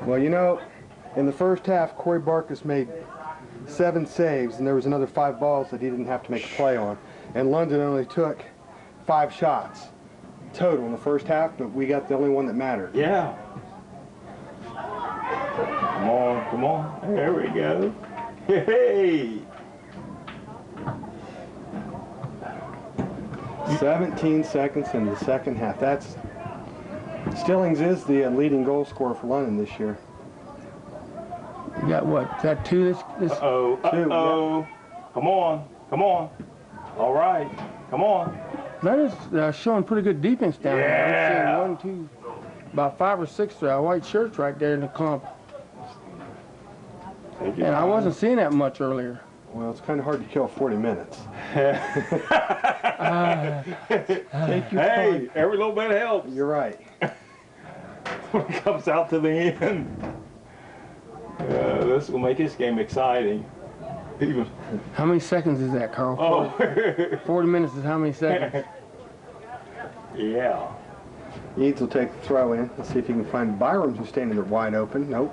Well, you know, in the first half, Corey Barkus made 7 saves, and there was another 5 balls that he didn't have to make a play on. And London only took 5 shots total in the first half, but we got the only one that mattered. Yeah. Come on, come on. There we go. Hey. 17 seconds in the second half. That's Stillings is the leading goal scorer for London this year. You got what? Is that 2? This Uh-oh, Two, uh-oh. Come on, come on. All right, come on. London's showing pretty good defense down there. Yeah. I'm seeing 1, 2, about 5 or 6 white shirts right there in the clump. Take your And I time. wasn't seeing that much earlier. Well, it's kind of hard to kill 40 minutes. Take your Hey, time. every little bit helps You're right. when it comes out to the end. This will make this game exciting. Even. How many seconds is that, Carl? Oh. 40 minutes is how many seconds? Yeah. Eads will take the throw in. Let's see if he can find Byram's, who's standing there wide open. Nope.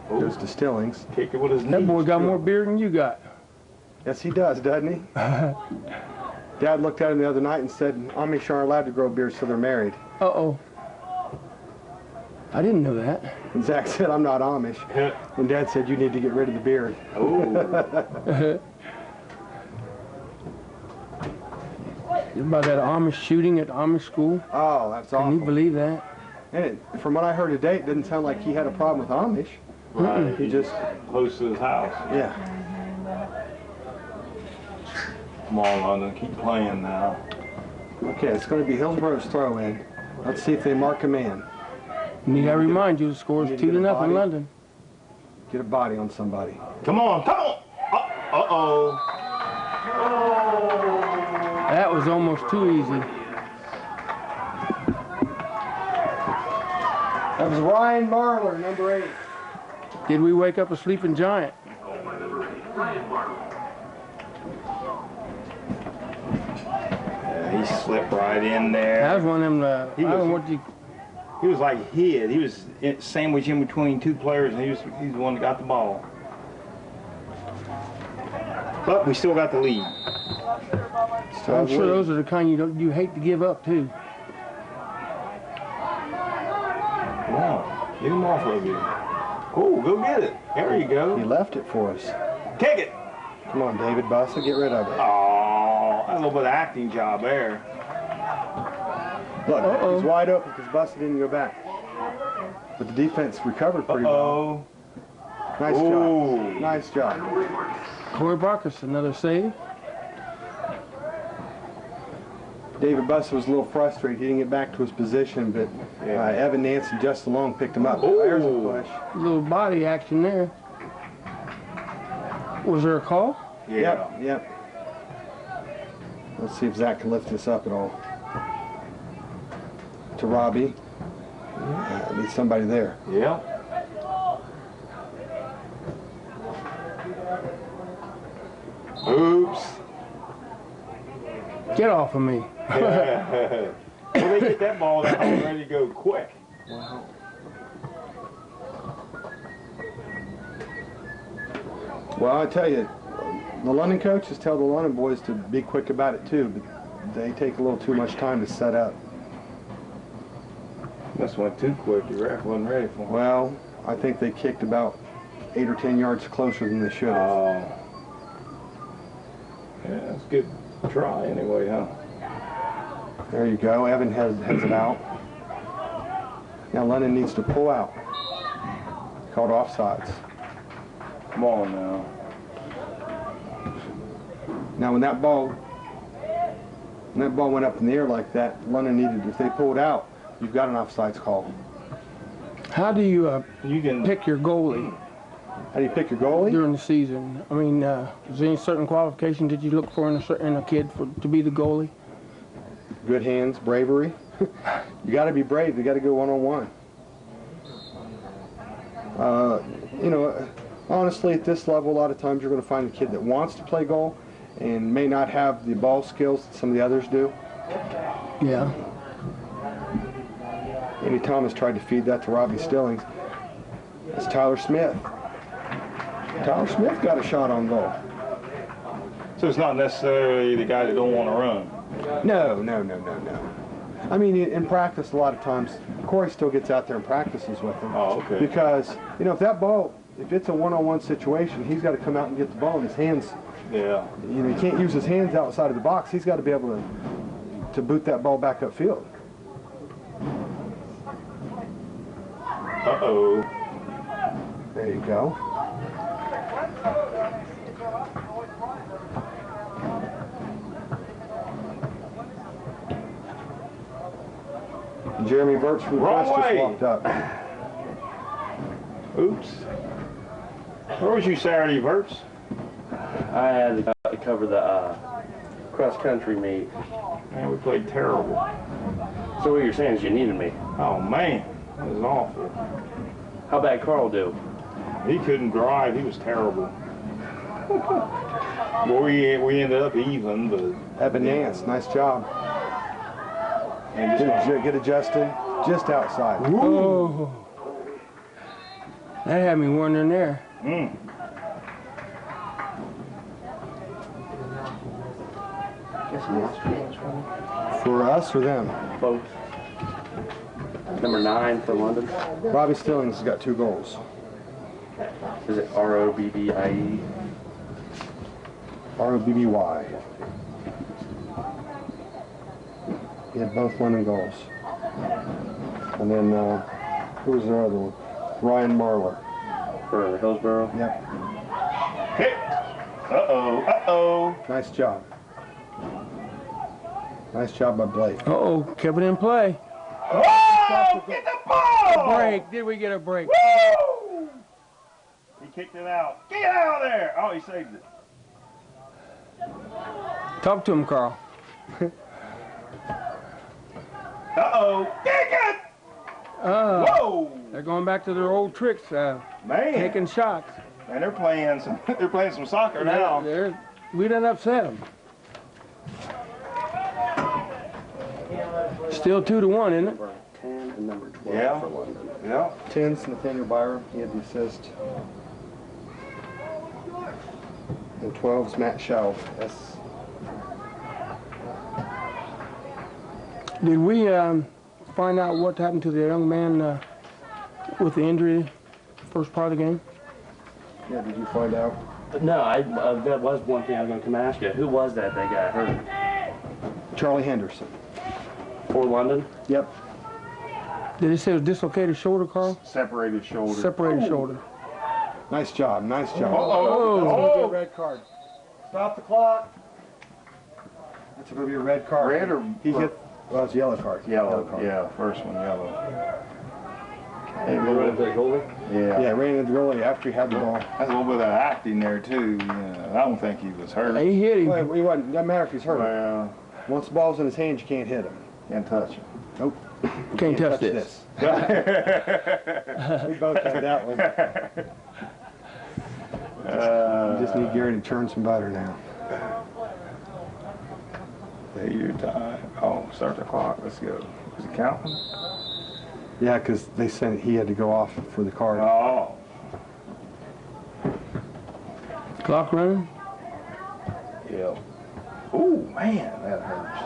Goes to Stillings. Kick it with his That knees. boy got more beard than you got. Yes, he does, doesn't he? Dad looked at him the other night and said, Amish aren't allowed to grow beards till they're married. Uh-oh. I didn't know that. And Zach said, I'm not Amish. And Dad said, you need to get rid of the beard. Oh. About that Amish shooting at Amish school. Oh, that's Can you awful. believe that? And from what I heard today, it didn't sound like he had a problem with Amish. Right. He just, Close to his house. yeah. Come on, London. Keep playing now. Okay, it's going to be Hillsboro's throw in. Let's see if they mark a man. Need I remind you, the score is You need to 2-0 get a body. London. Get a body on somebody. Come on, come on. Uh-oh. That was almost too easy. That was Ryan Marler, number 8. Did we wake up a sleeping giant? He slipped right in there. That was one of them, He I don't know was- what you, He was like hid. He was sandwiched in between 2 players, and he's the one that got the ball. But we still got the lead. I'm sure those are the kind you hate to give up too. Come on, get him off of you. Oh, go get it. There you He go. left it for us. Kick it. Come on, David Bussa, get rid of it. Oh, a little bit of acting job there. Look, Uh-oh. he's wide open because Bussa didn't go back. But the defense recovered pretty well. Uh-oh. Nice Ooh. job. Nice job. Corey Barkus, another save. David Bussa was a little frustrated. He didn't get back to his position, but Evan Nance and Justin Long picked him up. Ooh. There's a push. A little body action there. Was there a call? Yeah. Yep. Let's see if Zach can lift this up at all. to Robbie. Need somebody there. Yeah. Oops. Get off of me. Well, they get that ball down and ready to go quick. Well, I tell you, the London coaches tell the London boys to be quick about it too, but they take a little too much time to set up. Must went too quick. The ref wasn't ready for him. Well, I think they kicked about 8 or 10 yards closer than they should have. Yeah, that's a good try anyway, huh? There you go. Evan heads it out. Now London needs to pull out. Called offsides. Come on now. Now when that ball went up in the air like that, London needed, if they pulled out, you've got an offsides call. How do you can pick your goalie How do you pick your goalie? during the season? I mean, is there any certain qualification that you look for in a kid to be the goalie? Good hands, bravery. You got to be brave. You got to go one-on-one. You know, honestly, at this level, a lot of times you're going to find a kid that wants to play goal and may not have the ball skills that some of the others do. Yeah. Andy Thomas tried to feed that to Robbie Stillings. That's Tyler Smith. Tyler Smith got a shot on goal. So it's not necessarily the guy that don't want to run. No. I mean, in practice, a lot of times, Corey still gets out there and practices with them. Oh, okay. Because, you know, if it's a one-on-one situation, he's got to come out and get the ball in his hands. Yeah. You know, he can't use his hands outside of the box. He's got to be able to boot that ball back upfield. Uh-oh. There you go. Jeremy Burt's from the Wrong West just way. walked up. Oops. Where was you Saturday, Verts? I had to cover the cross-country meet. Man, we played terrible. So what you're saying is you needed me. Oh, man. That was awful. How bad Carl do? He couldn't drive. He was terrible. Well, we ended up even, but... Evan Nance, nice job. And just Get adjusted just outside. Oh. That had me wondering there. For us or them? Both. Number 9 for London. Robbie Stillings has got 2 goals. Is it R-O-B-B-I-E? R-O-B-B-Y. He had both London goals. And then, who was their other one? Ryan Marler. For Hillsboro? Yep. hit. Uh-oh. Nice job. Nice job by Blake. Uh-oh, kept it in play. Oh, get the ball! Break. Did we get a break? Woo! He kicked it out. Get out of there! Oh, he saved it. Talk to him, Carl. Uh-oh. Kick it! Whoa! They're going back to their old tricks, Man. taking shots. And they're playing some soccer now. We didn't upset them. Still 2-1, isn't it? Number 10 and number 12 Yeah. for London. Yeah. 10's Nathaniel Byram. He had the assist. And 12's Matt Shelf. That's Did we find out what happened to the young man with the injury first part of the game? yeah. Did you find out? No, that was one thing I was going to come ask you. Who was that got hurt? Charlie Henderson. For London? Yep. Did it say it was dislocated shoulder, Carl? Separated shoulder. Separated shoulder. Nice job. Nice job. Oh. Good red card. Stop the clock. That's going to be a red card. Red or- he hit? Well, it's a yellow card. Yellow. card. Yeah, first one yellow. Hey, we went to the goalie? Yeah, ran into the goalie after he had the ball. That's a little bit of acting there too. Yeah, I don't think he was hurt. He hit him. Well, he wasn't. Doesn't matter if he's hurt. Well, Once the ball's in his hands, you can't hit him. can't touch him. Nope. Can't touch this. We both had that one. You just need Gary to turn some butter now. Take your time. Oh, start the clock. Let's go. Is it counting? Yeah, because they said he had to go off for the card. Oh. Clock running? Yeah. Ooh, man, that hurts.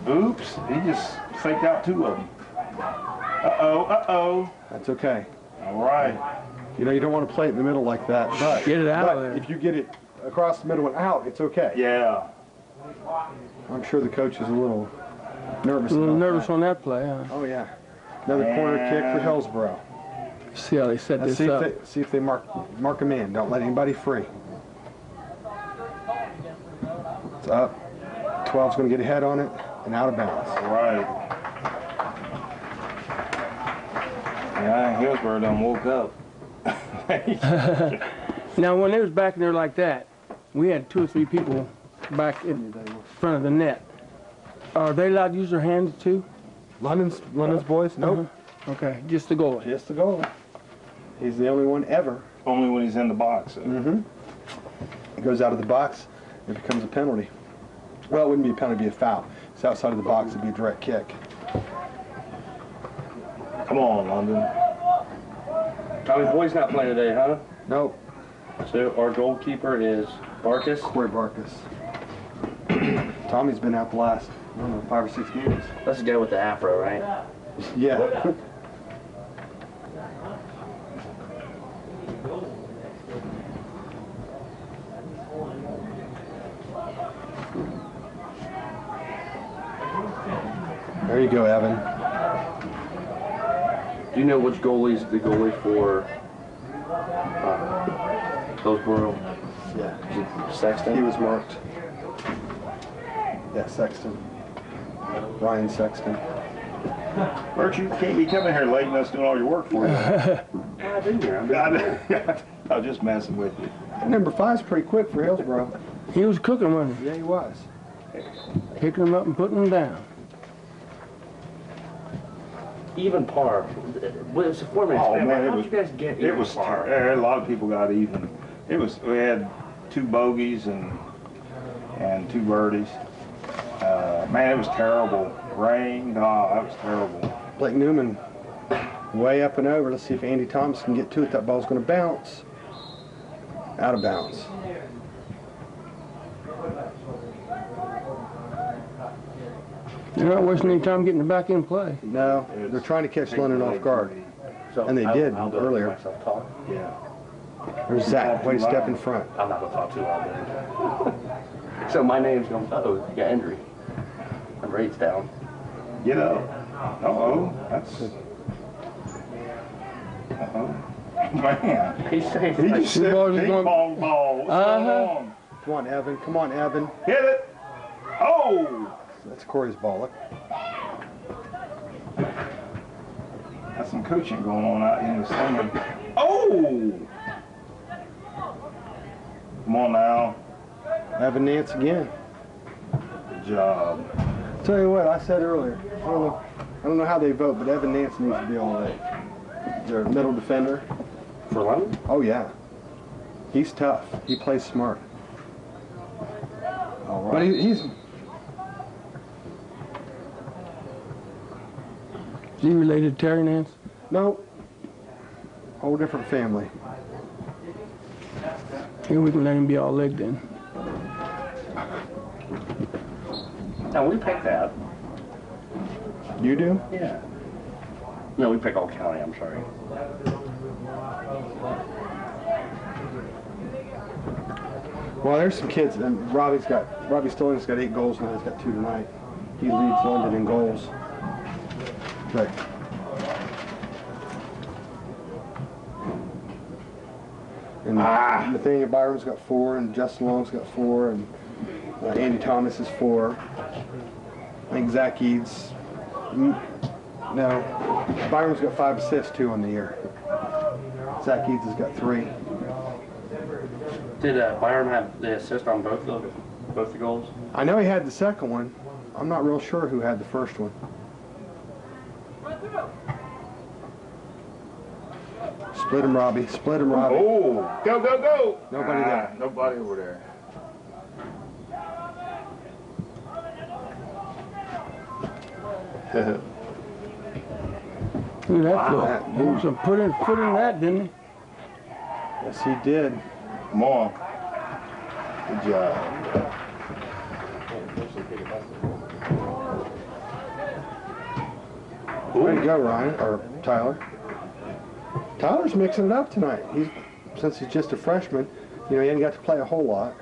Oops, he just faked out 2 of them. Uh-oh, uh-oh. That's okay. All right. You know, you don't want to play it in the middle like that, but, Get it out but of there. if you get it across the middle and out, it's okay. Yeah. I'm sure the coach is a little nervous A little about nervous that. on that play, huh? Oh, yeah. Another corner kick for Hillsboro. See how they set Let's this up. see if they mark them in. Don't let anybody free. It's up. 12's going to get a head on it and out of bounds. All right. Yeah, Hillsboro done woke up. Now, when they was back in there like that, we had 2 or 3 people back in front of the net. Are they allowed to use their hands too? London's boys? Nope. Okay, just the goalie. Just the goalie. He's the only one ever. Only when he's in the box. He goes out of the box, it becomes a penalty. Well, it wouldn't be a penalty, it'd be a foul. It's outside of the box, it'd be a direct kick. Come on, London. Tommy Boy's not playing today, huh? Nope. So our goalkeeper is Barkus. Corey Barkus. Tommy's been out the last, I don't know, 5 or 6 games. That's the guy with the afro, right? Yeah. There you go, Evan. Do you know which goalie's the goalie for Hillsboro? Yeah. Sexton? He was marked. Yeah, Sexton. Ryan Sexton. Bert, you can't be coming here late and us doing all your work for you. I've been here. I was just messing with you. Number 5's pretty quick for Hillsboro. He was cooking, wasn't Yeah, he was. he? Picking them up and putting them down. Even par. Well, it was a 4-minute Oh span. man, How did you guys get it even was par? a lot of people got even. We had 2 bogeys and 2 birdies. Man, it was terrible. Rain, oh, that was terrible. Blake Newman way up and over. Let's see if Andy Thomas can get to it. That ball's going to bounce. Out of bounds. They're not wasting any time getting it back in play. No, they're trying to catch London off guard. So And they did I'll go earlier. let myself talk. Yeah. There's Zach. Way to step in front. I'm not going to talk too loud then. So my name's going to, uh-oh, you got injury. My rate's down. Get up. Uh-oh, that's... Uh-oh. Man, He's saying, he just said ball is ping going- pong ball. What's going on? Come on, Evan. Come on, Evan. Hit it. Oh! That's Corey's ball. Look. That's some coaching going on out in the sling. Oh! Come on now. Evan Nance again. Good job. Tell you what, I said earlier. I don't know how they vote, but Evan Nance needs to be all day. Their middle defender. for London? Oh yeah. He's tough. He plays smart. All But right. he's Is he related to Terry Nance? no whole different family. Here we can let him be all leg then. No, we pick that. You do? Yeah. No, we pick all county, I'm sorry. Well, there's some kids, and Robbie Stilling's got 8 goals now. He's got 2 tonight. He leads London in goals. But and Nathaniel Byron's got 4, and Justin Long's got 4, and Andy Thomas is 4. I think Zach Eads. No, Byron's got 5 assists too on the year. Zach Eads has got 3. Did Byron have the assist on both the goals? I know he had the second one. I'm not real sure who had the first one. Split him, Robbie. Split him, Robbie. Oh, go, go, go. Nobody there. Nobody over there. Look at that Wow. flow. Some put in that, didn't he? Yes, he did. Come on. Good job. Way to go, Ryan, or Tyler. Tyler's mixing it up tonight. Since he's just a freshman, he hasn't got to play a whole lot.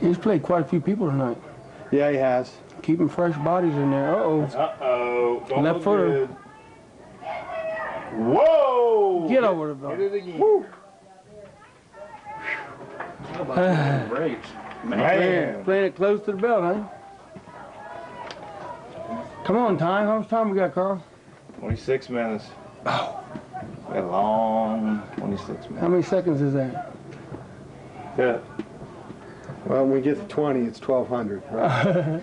He's played quite a few people tonight. Yeah, he has. Keeping fresh bodies in there. Uh-oh. Uh-oh. Don't Left look footer. good. Whoa! Get over the ball. Hit it again. Woo. Man. Playing it close to the belt, huh? Come on, time. How much time we got, Carl? 26 minutes. Oh. A long 26 minutes. How many seconds is that? Yeah. Well, when we get to 20, it's 1,200. Right?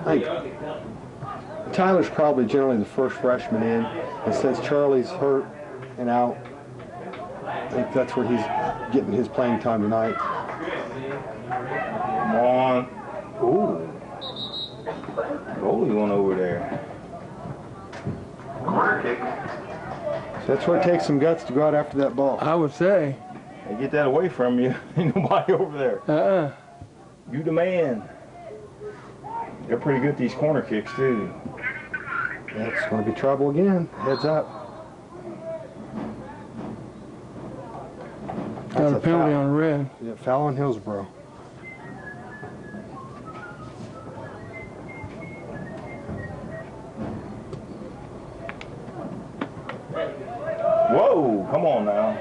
I think Tyler's probably generally the first freshman in, and since Charlie's hurt and out, I think that's where he's getting his playing time tonight. Come on. Ooh. Goalie one over there. Corner kick. So that's where it takes some guts to go out after that ball. I would say. Hey, get that away from you. Ain't nobody over there. You the man. They're pretty good, these corner kicks, too. That's going to be trouble again. Heads up. Got a penalty on red. Yeah, foul on Hillsboro. Whoa, come on now.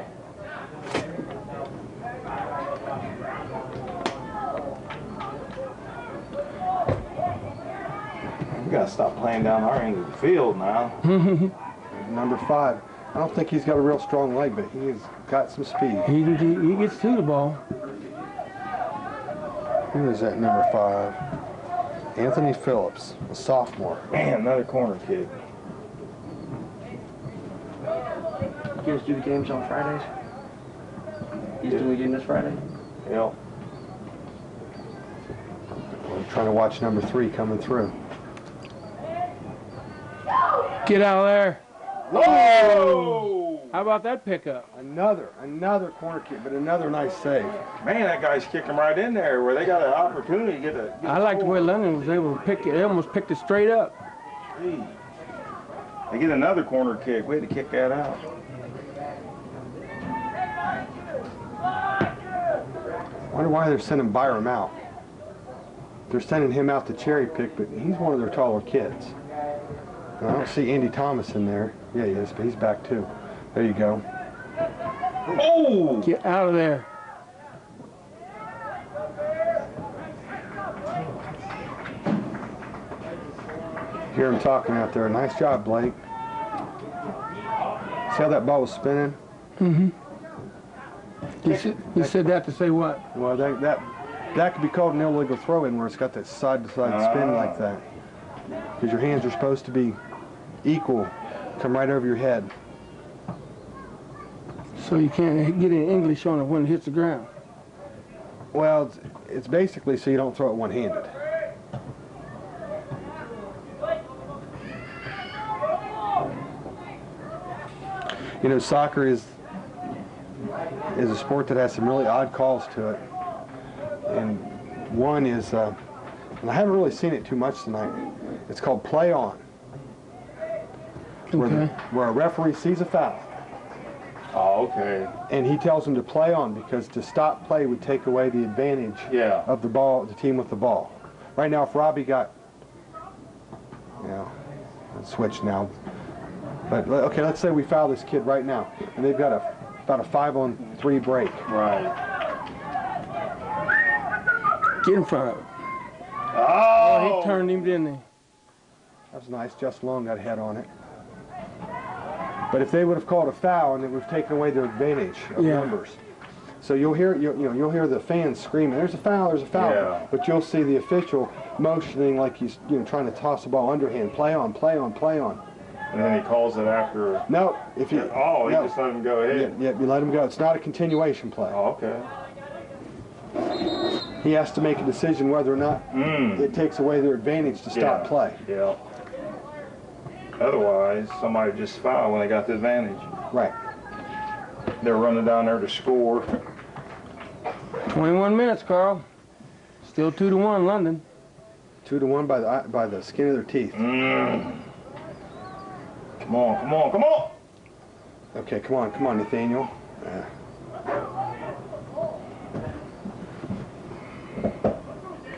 We gotta stop playing down our end of the field now. Number 5. I don't think he's got a real strong leg, but he has got some speed. He gets to the ball. Who is that number 5? Anthony Phillips, a sophomore. Man, another corner kick. You guys do the games on Fridays? You doing the game this Friday? Yep. I'm trying to watch number 3 coming through. Get out of there. Whoa! How about that pickup? Another corner kick, but another nice save. Man, that guy's kicking right in there where they got an opportunity to get a. I like the way London was able to pick it. They almost picked it straight up. Gee. They get another corner kick. We had to kick that out. I wonder why they're sending Byram out. They're sending him out to cherry pick, but he's one of their taller kids. And I don't see Andy Thomas in there. Yeah, he is, but he's back too. There you go. Oh! Get out of there. Hear him talking out there. Nice job, Blake. See how that ball was spinning? Mm-hmm. You said that to say what? Well, that could be called an illegal throw-in where it's got that side-to-side spin like that. Because your hands are supposed to be equal, come right over your head. So you can't get any English on it when it hits the ground. Well, it's basically so you don't throw it one-handed. You know, soccer is a sport that has some really odd calls to it. And one is, and I haven't really seen it too much tonight, it's called play on. Okay. Where a referee sees a foul. Oh, okay. And he tells them to play on because to stop play would take away the advantage of the ball, the team with the ball. Right now, if Robbie got, let's switch now. But okay, let's say we foul this kid right now, and they've got about a 5-on-3 break. Right. Get in front of it. Oh, he turned him, didn't he? That was nice. Just Long got a head on it. But if they would have called a foul, and it would have taken away their advantage of numbers. So you'll hear you'll hear the fans screaming, "There's a foul! There's a foul!" Yeah. But you'll see the official motioning like he's trying to toss the ball underhand. Play on, play on, play on. And then he calls it after. No, if you. Oh, he just let him go ahead. Yeah, you let him go. It's not a continuation play. Oh, okay. He has to make a decision whether or not it takes away their advantage to stop play. Yeah. Otherwise, somebody just fouled when they got the advantage. Right. They're running down there to score. 21 minutes, Carl. Still 2-1, London. 2-1 by the skin of their teeth. Come on, come on, come on! Okay, come on, Nathaniel.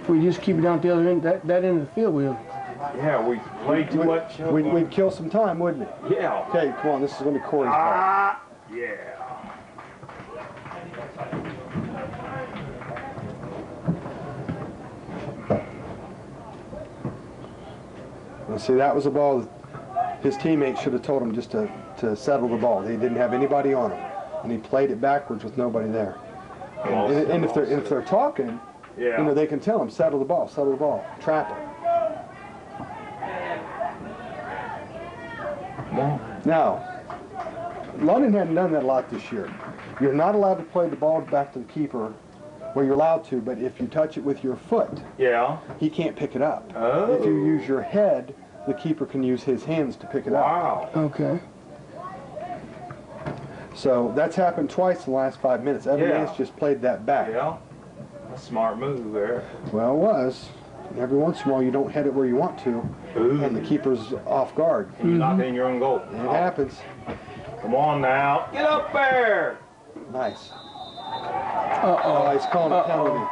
If we just keep it down at the other end, that end of the field, we'll. Yeah, we played too much. We'd kill some time, wouldn't it? Yeah. Okay, come on. This is going to be Corey's ball. Yeah. Well, see, that was a ball that his teammates should have told him just to settle the ball. He didn't have anybody on him, and he played it backwards with nobody there. And if they're talking, they can tell him settle the ball, trap it. Now, London hadn't done that a lot this year. You're not allowed to play the ball back to the keeper. Well, you're allowed to, but if you touch it with your foot, he can't pick it up. Oh. If you use your head, the keeper can use his hands to pick it up. Wow. Okay. So that's happened twice in the last 5 minutes. Evan Nance just played that back. Yeah. A smart move there. Well, it was. Every once in a while, you don't head it where you want to, and the keeper's off guard. And you knock in your own goal. It happens. Come on now. Get up there. Nice. Uh-oh. He's calling a penalty.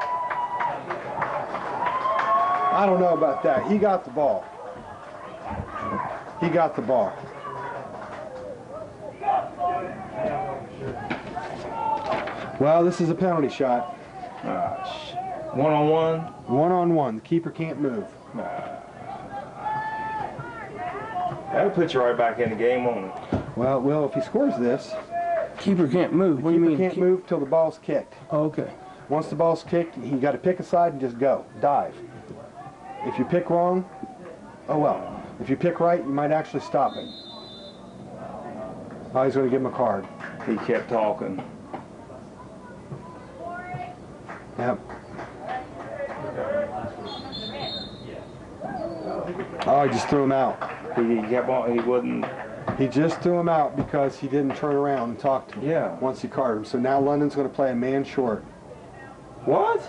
I don't know about that. He got the ball. Well, this is a penalty shot. One-on-one? One-on-one. The keeper can't move. That'll put you right back in the game, won't it? Well, Will, if he scores this, Keeper can't move. What do you mean? Keeper can't move till the ball's kicked. Oh, okay. Once the ball's kicked, he got to pick a side and just go. Dive. If you pick wrong, oh well. If you pick right, you might actually stop it. Oh, he's going to give him a card. He kept talking. Yep. Oh, he just threw him out. He kept on, he wouldn't. He just threw him out because he didn't turn around and talk to him. Yeah. Once he carded him. So now London's going to play a man short. What?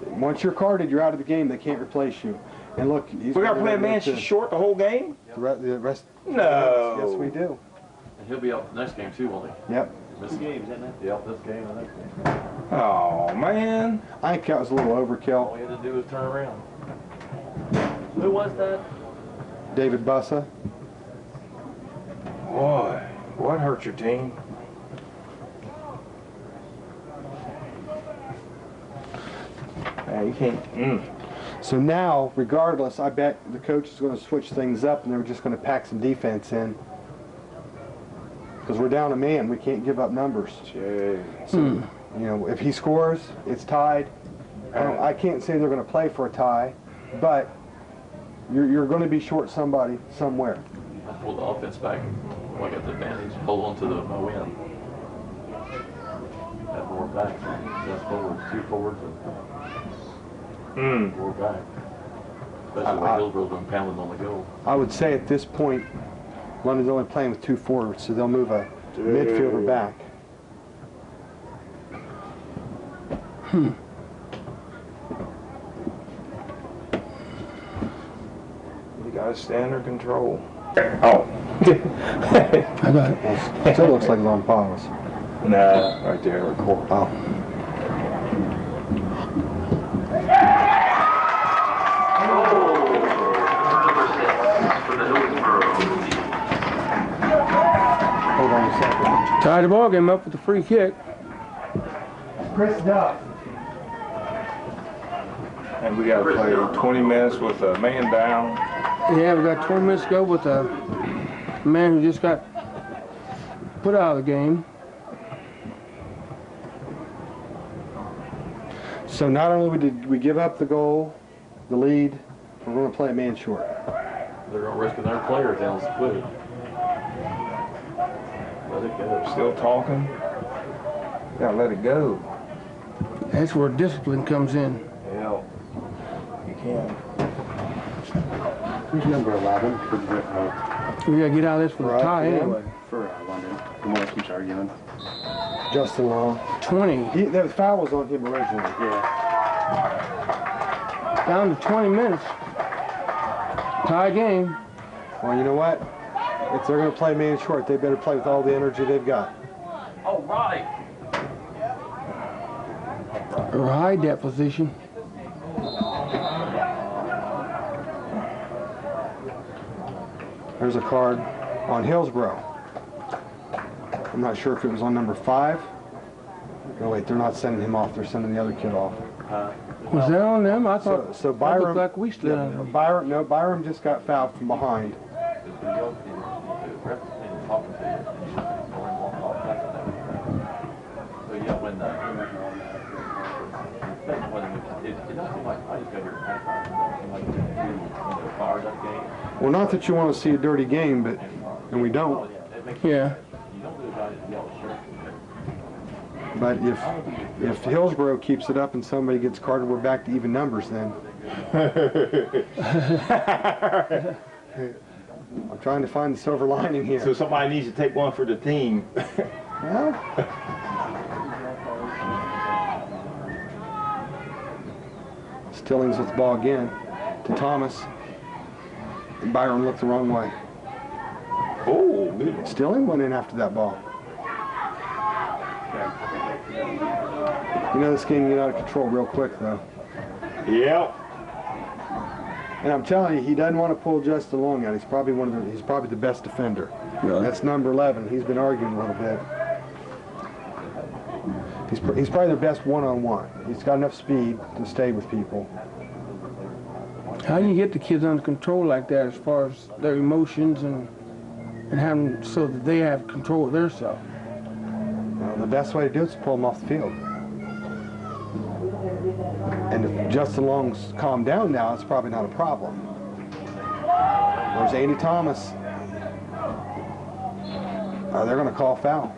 Once you're carded, you're out of the game. They can't replace you. And look, We got to play a man short the whole game? The rest. No. Yes, we do. And he'll be out the next game too, won't he? Yep. This games, isn't it? Yep, this game and next game. Oh, man. I think that was a little All overkill. he had to do was turn around. Who was that? David Bussa. Boy, what hurt your team? Hey, you can't. So now, regardless, I bet the coach is going to switch things up and they're just going to pack some defense in. Because we're down a man. We can't give up numbers. Jeez. So, if he scores, it's tied. I can't say they're going to play for a tie, but you're going to be short somebody somewhere. I'll pull the offense back. Well, I got the advantage. Hold on to the win. Add more back. Just forwards, 2 forwards, and 4 back. Especially when Hillsboro's been pounding on the goal. I would say at this point, London's only playing with 2 forwards, so they'll move a midfielder back. You got to stay under control. Oh. I got it. Still looks like it's on pause. Nah, right there, record. Oh. Hold on a second. Tied the ball game up with the free kick. Chris Duff. And we got to play 20 minutes with a man down. Yeah, we got 20 minutes to go with a man who just got put out of the game. So not only did we give up the goal, the lead, we're going to play a man short. They're risking their players down the split. Let it go. Still talking. Gotta let it go. That's where discipline comes in. Yeah. You can. Who's number 11 for We got to get out of this with a Right, tie yeah. anyway. for London? The more keeps arguing. Justin Long. 20. The foul was on him originally. Yeah. Down to 20 minutes. Tie game. Well, you know what? If they're going to play man short, they better play with all the energy they've got. All right. Or hide that position. There's a card on Hillsboro. I'm not sure if it was on number 5. No, wait, they're not sending him off. They're sending the other kid off. Was that on them? I thought So that Byram, looked like we slid on them. Byram just got fouled from behind. Well, not that you want to see a dirty game, but, and we don't. Yeah. But if Hillsboro keeps it up and somebody gets carded, we're back to even numbers then. I'm trying to find the silver lining here. So somebody needs to take one for the team. Well, Stillings with the ball again to Thomas. And Byron looked the wrong way. Oh, good one. Stilling went in after that ball. You know this game can get out of control real quick though. Yep. And I'm telling you, he doesn't want to pull Justin Long out. He's probably he's probably the best defender. Really? That's number 11. He's been arguing a little bit. He's probably their best one-on-one. He's got enough speed to stay with people. How do you get the kids under control like that as far as their emotions and having so that they have control of their self? Well, the best way to do it is to pull them off the field. And if Justin Long's calmed down now, it's probably not a problem. There's Andy Thomas. They're going to call foul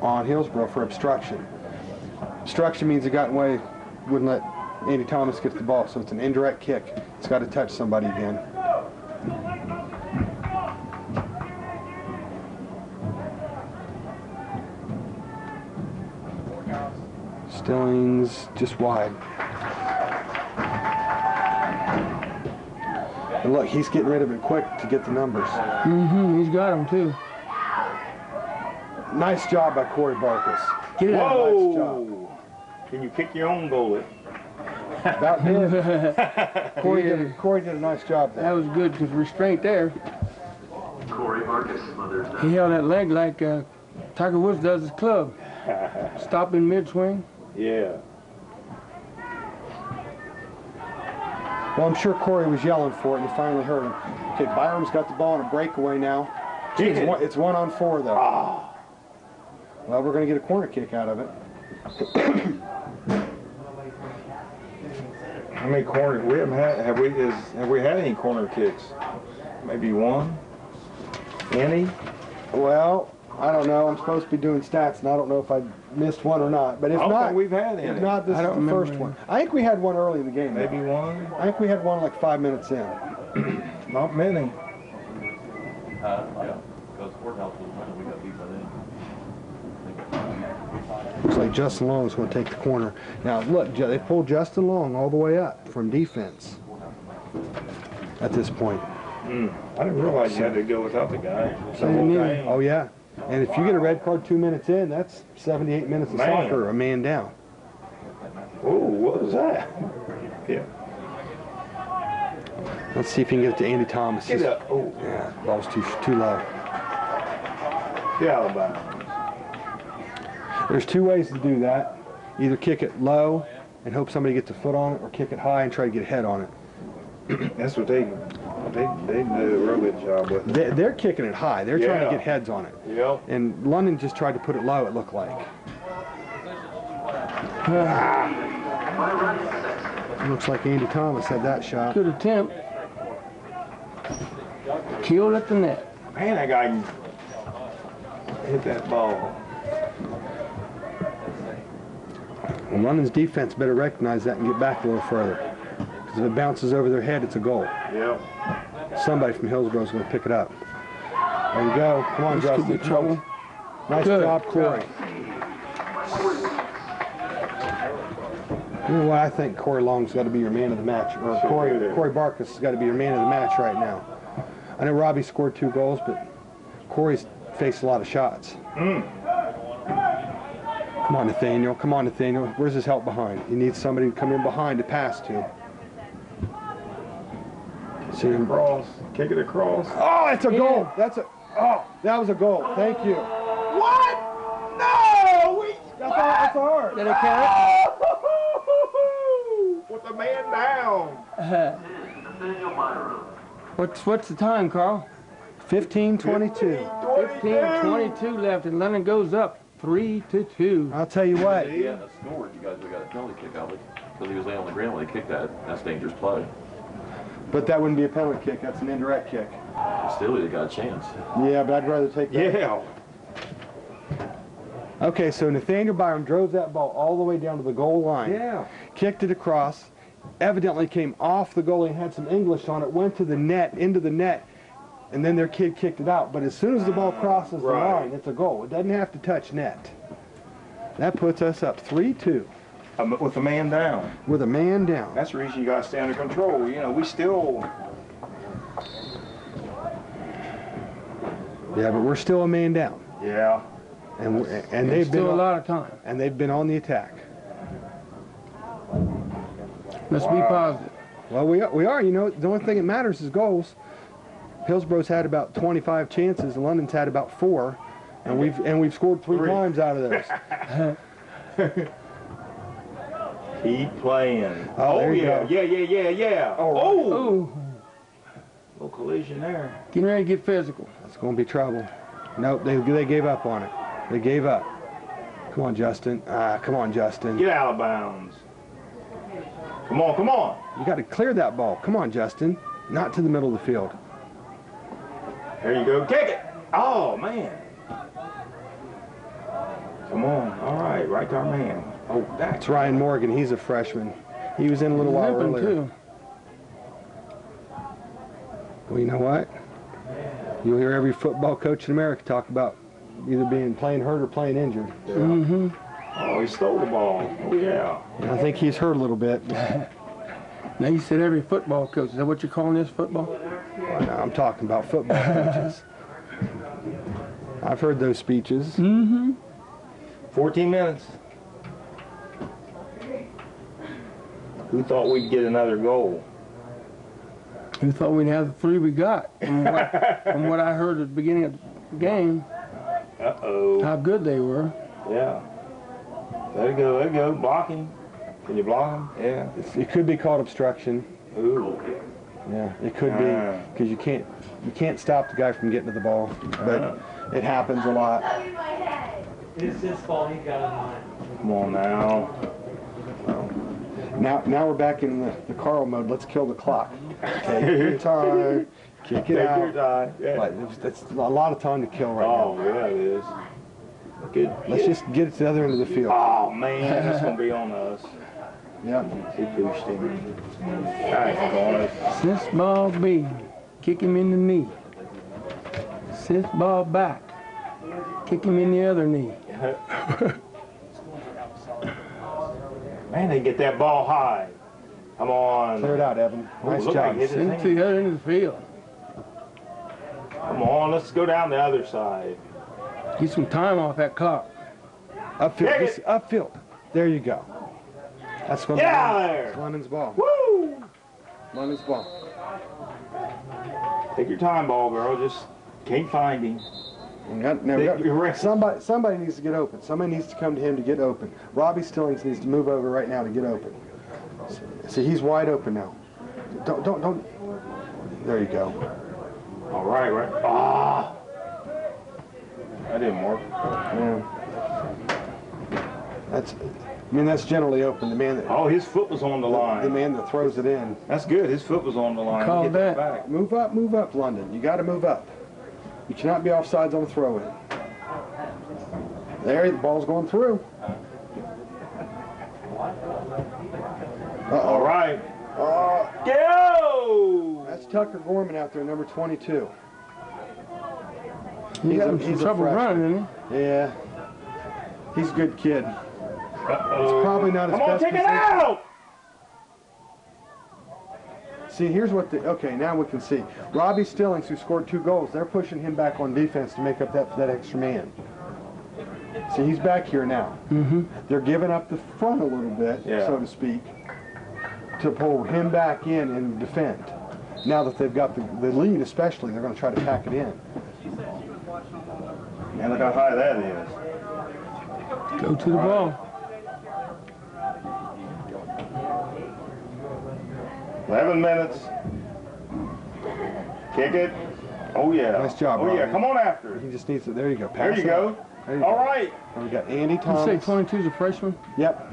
on Hillsboro for obstruction. Obstruction means he got in the way, wouldn't let Andy Thomas get the ball, so it's an indirect kick. It's got to touch somebody again. Stillings just wide. And look, he's getting rid of it quick to get the numbers. Mm-hmm. He's got them too. Nice job by Corey Barkus. Get it out. Nice job. Whoa! Can you kick your own goalie? About did. Corey did a nice job That there. was good because restraint there. Corey Marcus smothers that. He held that leg like Tiger Woods does his club. Stop in mid-swing. Yeah. Well, I'm sure Corey was yelling for it and he finally heard him. Okay, Byram's got the ball on a breakaway now. Kick it. It's 1-on-4 though. Ah. Well, we're going to get a corner kick out of it. How many corner? We haven't had. Have we had any corner kicks? Maybe one. Any? Well, I don't know. I'm supposed to be doing stats, and I don't know if I missed one or not. But if I don't not, think we've had any. if not, this I is don't the remember first any. one. I think we had one early in the game. Maybe though. one. I think we had one like 5 minutes in. Not many. Yeah. Because courthouse was running, we got beat by them. Looks like Justin Long's going to take the corner. Now, look, they pulled Justin Long all the way up from defense at this point. I didn't realize you had to go without the guy. I didn't either. Oh, yeah. And if you get a red card 2 minutes in, that's 78 minutes of Man. soccer, a man down. Oh, what was that? Yeah. Let's see if you can get it to Andy Thomas. Get up. Oh, Yeah, ball's too low. get out of bounds. There's two ways to do that. Either kick it low and hope somebody gets a foot on it or kick it high and try to get a head on it. That's what they do a real good job with it. They're kicking it high. They're trying to get heads on it. Yep. And London just tried to put it low, it looked like. Looks like Andy Thomas had that shot. Good attempt. Killed at the net. Man, that guy can hit that ball. Well, London's defense better recognize that and get back a little further. Because if it bounces over their head, it's a goal. Yep. Somebody from Hillsboro is going to pick it up. There you go. Come on, This could Justin. be trouble. Nice Good job, Corey. You know what? I think Corey Long's got to be your man of the match. Or Corey Barkus has got to be your man of the match right now. I know Robbie scored 2 goals, but Corey's faced a lot of shots. Come on, Nathaniel. Come on, Nathaniel. Where's his help behind? He needs somebody to come in behind to pass to. See him Cross. Kick it across. Oh, it's a goal. That was a goal. Thank you. What? No! That's hard. Did it count? Put the man down. What's the time, Carl? 15-22. 15-22 left, and London goes up 3-2. I'll tell you what. If he hadn't scored, you guys would have got a penalty kick out because he was laying on the ground when he kicked that. That's dangerous play. But that wouldn't be a penalty kick. That's an indirect kick. Still, he got a chance. Yeah, but I'd rather take that. Yeah. Okay, so Nathaniel Byram drove that ball all the way down to the goal line. Yeah. Kicked it across. Evidently came off the goalie and had some English on it. Went to the net, into the net, and then their kid kicked it out. But as soon as the ball crosses the line, it's a goal. It doesn't have to touch net. That puts us up 3-2. With a man down. With a man down. That's the reason you got to stay under control. You know, we still... Yeah, but we're still a man down. Yeah. And they've been Still a lot of time. And they've been on the attack. Let's be positive. Well, we are. You know, the only thing that matters is goals. Hillsboro's had about 25 chances, and London's had about 4, and we've scored 3 times out of those. Keep playing. Oh, yeah. go. Yeah. Oh, Little collision there. getting ready to get physical. That's going to be trouble. Nope, they gave up on it. They gave up. Come on, Justin. Come on, Justin. Get out of bounds. Come on. You got to clear that ball. Come on, Justin. Not to the middle of the field. There you go. Kick it. Oh, man. Come on. All right. Right to our man. Oh, It's Ryan Morgan. He's a freshman. He was in a little while Limping, earlier. too. Well, you know what? You'll hear every football coach in America talk about either playing hurt or playing injured. Yeah. Mm-hmm. Oh, he stole the ball. Oh, yeah. And I think he's hurt a little bit. Now you said every football coach. Is that what you're calling this football? No, I'm talking about football coaches. I've heard those speeches. Mm-hmm. 14 minutes. Who thought we'd get another goal? Who thought we'd have the 3 we got? From what I heard at the beginning of the game, Uh-oh. how good they were. Yeah. There you go. Blocking. Can you block him? Yeah. It could be called obstruction. Ooh. Yeah, it could be because you can't stop the guy from getting to the ball, but it happens a lot. It's his fault. He got it on. Come on now. Now we're back in the Carl mode. Let's kill the clock. Take your time. Kick it out. Take your time. Yeah. Like, that's a lot of time to kill right now. Oh, yeah, it is. Good. Let's just get it to the other end of the field. Oh, man, it's going to be on us. Yeah. He pushed him. That's on us. Since ball B, kick him in the knee. Since ball back, kick him in the other knee. Man, they get that ball high. Come on. Clear it out, Evan. Nice look job. like Send it to the other end of the field. Come on, let's go down the other side. Get some time off that clock. Upfield. Just upfield. There you go. That's going to Get out of there. London's ball. Woo! London's ball. Take your time, ball girl. Just can't find him. Somebody needs to get open. Somebody needs to come to him to get open. Robbie Stillings needs to move over right now to get open. See, he's wide open now. Don't. There you go. All right. Ah! That didn't work. Yeah. That's generally open. The man that. Oh, his foot was on the line. The man that throws it in. That's good. His foot was on the line. Call that. Back. Move up, London. You got to move up. You cannot be offsides on the throw-in. There, the ball's going through. All right. Go! That's Tucker Gorman out there, number 22. He's having some trouble running, isn't he? Yeah. He's a good kid. It's probably not his Come on, best take it position. out! See, here's what okay, now we can see. Robbie Stillings, who scored 2 goals, they're pushing him back on defense to make up that extra man. See, he's back here now. Mm-hmm. They're giving up the front a little bit, so to speak, to pull him back in and defend. Now that they've got the lead especially, they're going to try to pack it in. Man, look how high that is. Go to the ball. 11 minutes. Kick it. Oh, yeah. Nice job, Oh, yeah. Robbie. Come on after He it. just needs it. There you go. There Pass you it go. up. There you All go. right. And we got Andy You Thomas. say 22's a freshman? Yep.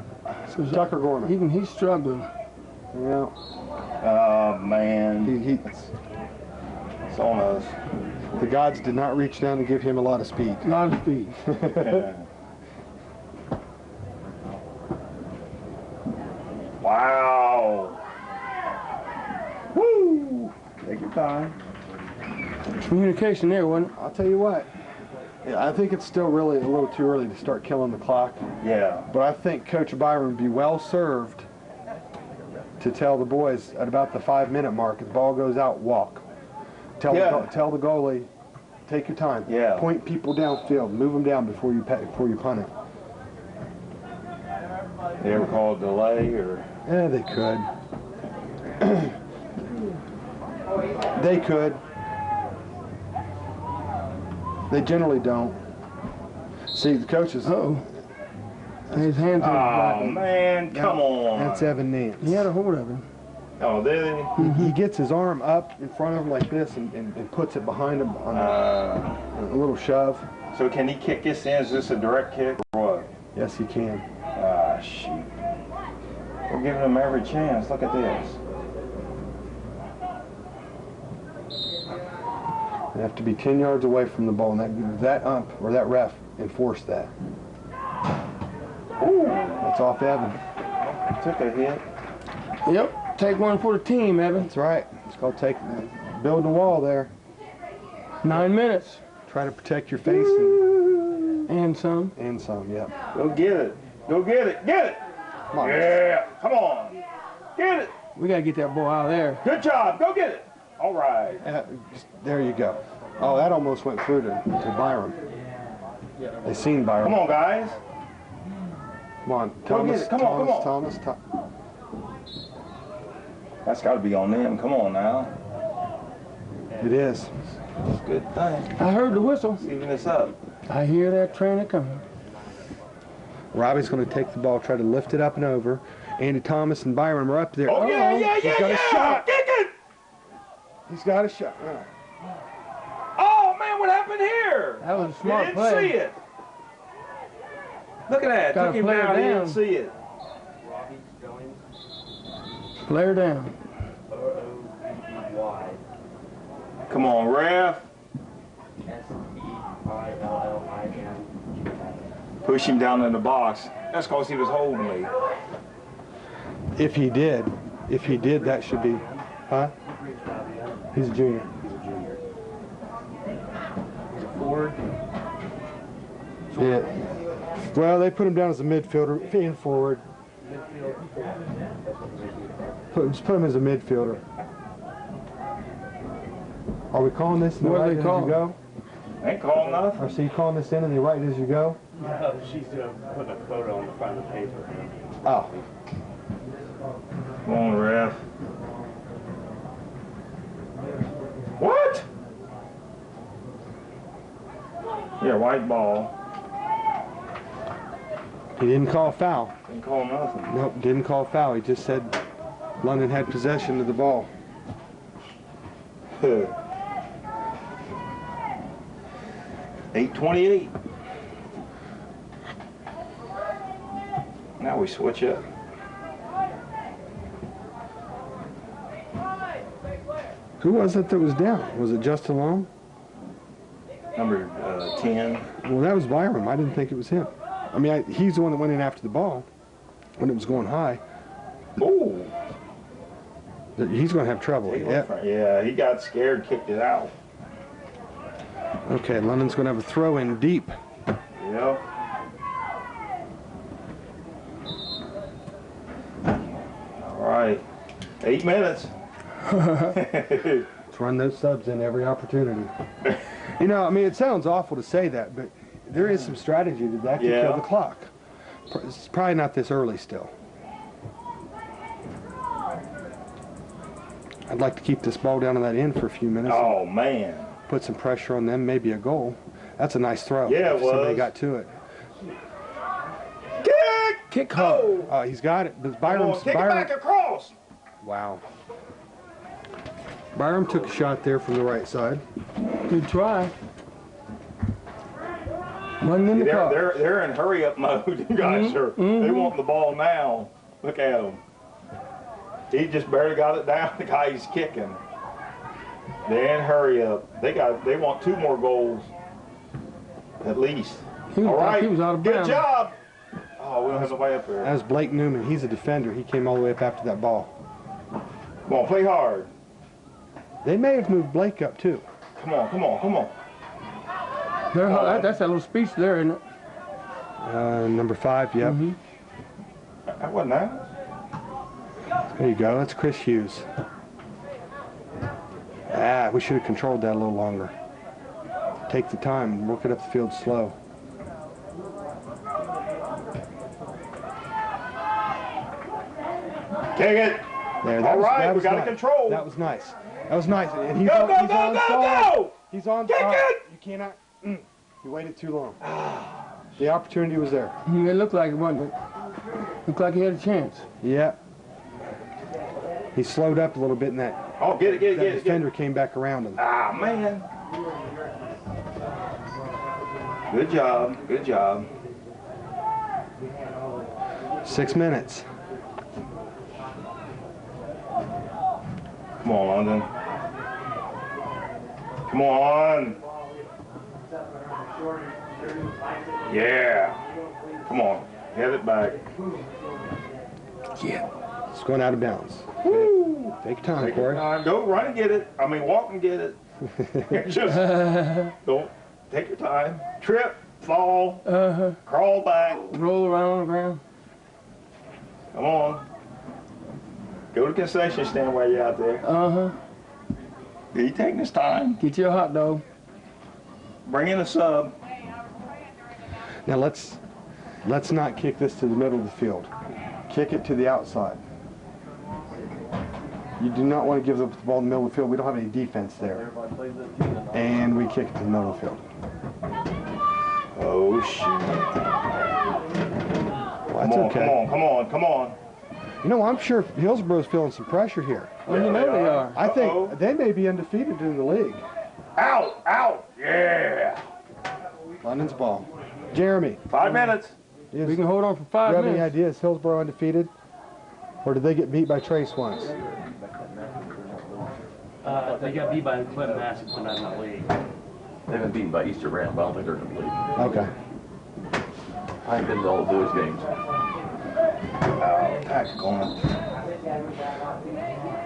Tucker Gorman. He's struggling. Yeah. Oh, man. It's on us. The gods did not reach down to give him a lot of speed. A lot of speed. Wow. Woo! Take your time. Communication there, wasn't it? I'll tell you what. Yeah, I think it's still really a little too early to start killing the clock. Yeah. But I think Coach Byron would be well served to tell the boys at about the 5-minute mark, if the ball goes out, walk. Tell the goalie, take your time. Yeah. Point people downfield. Move them down before you punt it. They ever call a delay or? Yeah, they could. They could. They generally don't. See, the coaches. Uh-oh. His hands Oh, are man, come on. That's Evan Nance. He had a hold of him. Oh, did he? He gets his arm up in front of him like this and puts it behind him on a little shove. So can he kick this in? Is this a direct kick or what? Yes, he can. Ah, shoot. We're giving him every chance. Look at this. They have to be 10 yards away from the ball, and that ump or that ref enforced that. Ooh. That's off Evan. Took a hit. Yep. Take one for the team, Evan. That's right. It's called building a wall there. 9 minutes. Try to protect your face And some. and some, yeah. Go get it. Go get it. Get it. Come on. Yeah. Come on. Get it. We got to get that ball out of there. Good job. Go get it. All right. There you go. Oh, that almost went through to Byron. They seen Byron. Come on, guys. Come on, Go get Thomas. it. Come on, come on. Thomas. That's got to be on them. Come on now. It is. Good thing. I heard the whistle. Even this up. I hear that train coming. Robbie's going to take the ball, try to lift it up and over. Andy Thomas and Byron are up there. Oh, yeah, yeah, He's got a shot. Kick it. He's got a shot. Oh, man, what happened here? That was a smart Didn't play. see it. Look at that. Gotta Took him play her down. He down. didn't see it. Player down. O-O-B-B-Y. Come on, ref. S-P-I-L-L-I-N. Push him down in the box. That's because he was holding me. If he did, that should be. Huh? He's a junior. Forward. Yeah. Well, they put him down as a midfielder and forward. Just put him as a midfielder. Are we calling this in the What do right they as call you it? go? Ain't calling nothing. Or so you calling this in and they write as you go? No, she's putting a photo on the front of the paper. Oh. Come on, ref. What? white ball. He didn't call foul. Didn't call nothing. Nope, didn't call foul. He just said London had possession of the ball. 8:28. Now we switch up. Who was it that was down? Was it Justin Long? Number 10. Well, that was Byram. I didn't think it was him. I mean, he's the one that went in after the ball when it was going high. Oh. He's going to have trouble. Yeah, he got scared, kicked it out. Okay, London's going to have a throw in deep. Yep. All right. 8 minutes. Let's run those subs in every opportunity. You know, I mean, it sounds awful to say that, but there is some strategy that can kill the clock. It's probably not this early still. I'd like to keep this ball down on that end for a few minutes. Oh, man. Put some pressure on them, maybe a goal. That's a nice throw. Yeah, it was. Somebody got to it. Kick home. Oh, he's got it. But Byram's Kick it back across. Wow. Byram took a shot there from the right side. Good try. Wasn't in the car. They're in hurry up mode. You guys are. They want the ball now. Look at him. He just barely got it down. The guy he's kicking. They're in hurry up. They want 2 more goals. At least. All right. He was out of bounds. Good job. Oh, we don't have the way up there. That was Blake Newman. He's a defender. He came all the way up after that ball. Come on, play hard. They may have moved Blake up too. Come on, come on, come on. That's that little speech there, isn't it? Number 5, yep. That wasn't that. There you go. That's Chris Hughes. We should have controlled that a little longer. Take the time and work it up the field slow. Kick it. There, All right, that we was got nice. it controlled. That was nice. That was nice. And he's Go, on, go, he's go, on go, side. go! He's on. Kick it! You cannot. You waited too long. The opportunity was there. It looked like it wasn't. Looked like he had a chance. Yeah. He slowed up a little bit, and that Get it. defender came back around him. Ah, man. Good job. Good job. 6 minutes. Come on, London. Come on. Yeah. Come on. Get it back. Yeah. It's going out of bounds. Woo. Take your time, Take Corey. your time. Go run and get it. I mean, walk and get it. Just don't take your time. Trip, fall, crawl back. Roll around on the ground. Come on. Go to the concession stand while you're out there. He taking his time. Get you a hot dog. Bring in a sub. Now let's not kick this to the middle of the field. Kick it to the outside. You do not want to give the ball in the middle of the field. We don't have any defense there. And we kick it to the middle of the field. Oh, shoot. Well, that's okay. Come on. You know, I'm sure Hillsboro's feeling some pressure here. Well, you know they are. I think they may be undefeated in the league. Out, yeah. London's ball. Jeremy. 5 minutes. We can hold on for Do 5 you have any minutes. ideas? Hillsboro undefeated? Or did they get beat by Trace once? They got beat by Clinton Massett, but not in the league. They've been beaten by Easter Rand, but I don't think they're in the league. Okay. I ain't been to all the boys' games. Tactical.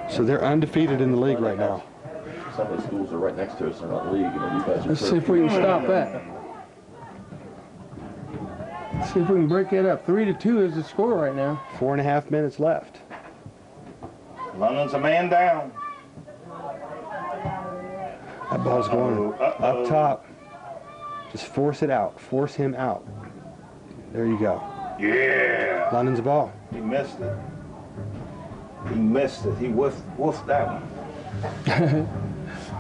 So they're undefeated in the league right now. Some of the schools are right next to us. They're not in the league. You know, you guys are Let's see if we can stop that. See if we can break it up. 3-2 is the score right now. 4.5 minutes left. London's a man down. That ball's going up top. Just force it out. Force him out. There you go. Yeah. London's ball. He missed it. He woofed that one.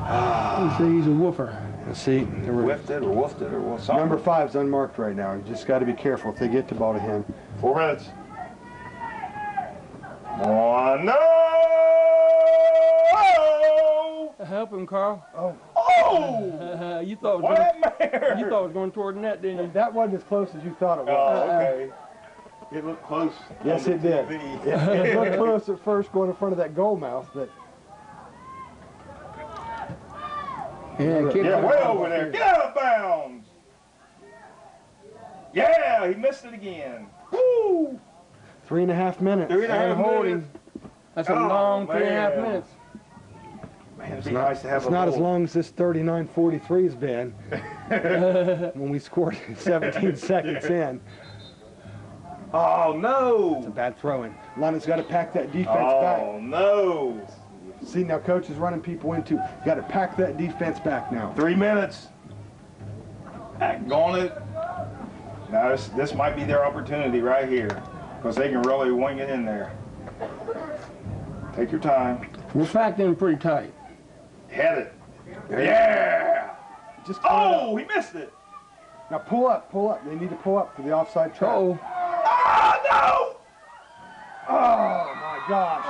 You say he's a woofer. Let's see. Whiffed it or woofed it or something. Number 5's unmarked right now. You just got to be careful if they get the ball to him. 4 minutes. One, no! Help him, Carl. Oh! You thought What man? you thought it was going toward the net, didn't you? That wasn't as close as you thought it was. Oh, okay. It looked close. Yes, on it the did. TV. It looked close at first going in front of that goal mouth, but Yeah, kick Yeah, it way out. over there. Get out of bounds. Yeah, he missed it again. Woo! 3.5 minutes. 3.5 holding. minutes. That's a Oh, long 3.5 man. minutes. Man, it'd be nice to have It's a not as little- long as this 39-43's been when we scored 17 seconds in. Oh, no. Bad throw-in. London's got to pack that defense Oh, back. no. See, now coach is running people into. Got to pack that defense back now. 3 minutes. Act on it. Now, this might be their opportunity right here because they can really wing it in there. Take your time. We're packed in pretty tight. Head it. Yeah. Just clear it Oh, up. he missed it. Now pull up, pull up. They need to pull up for the offside trap. Oh, Oh, no. Oh my gosh.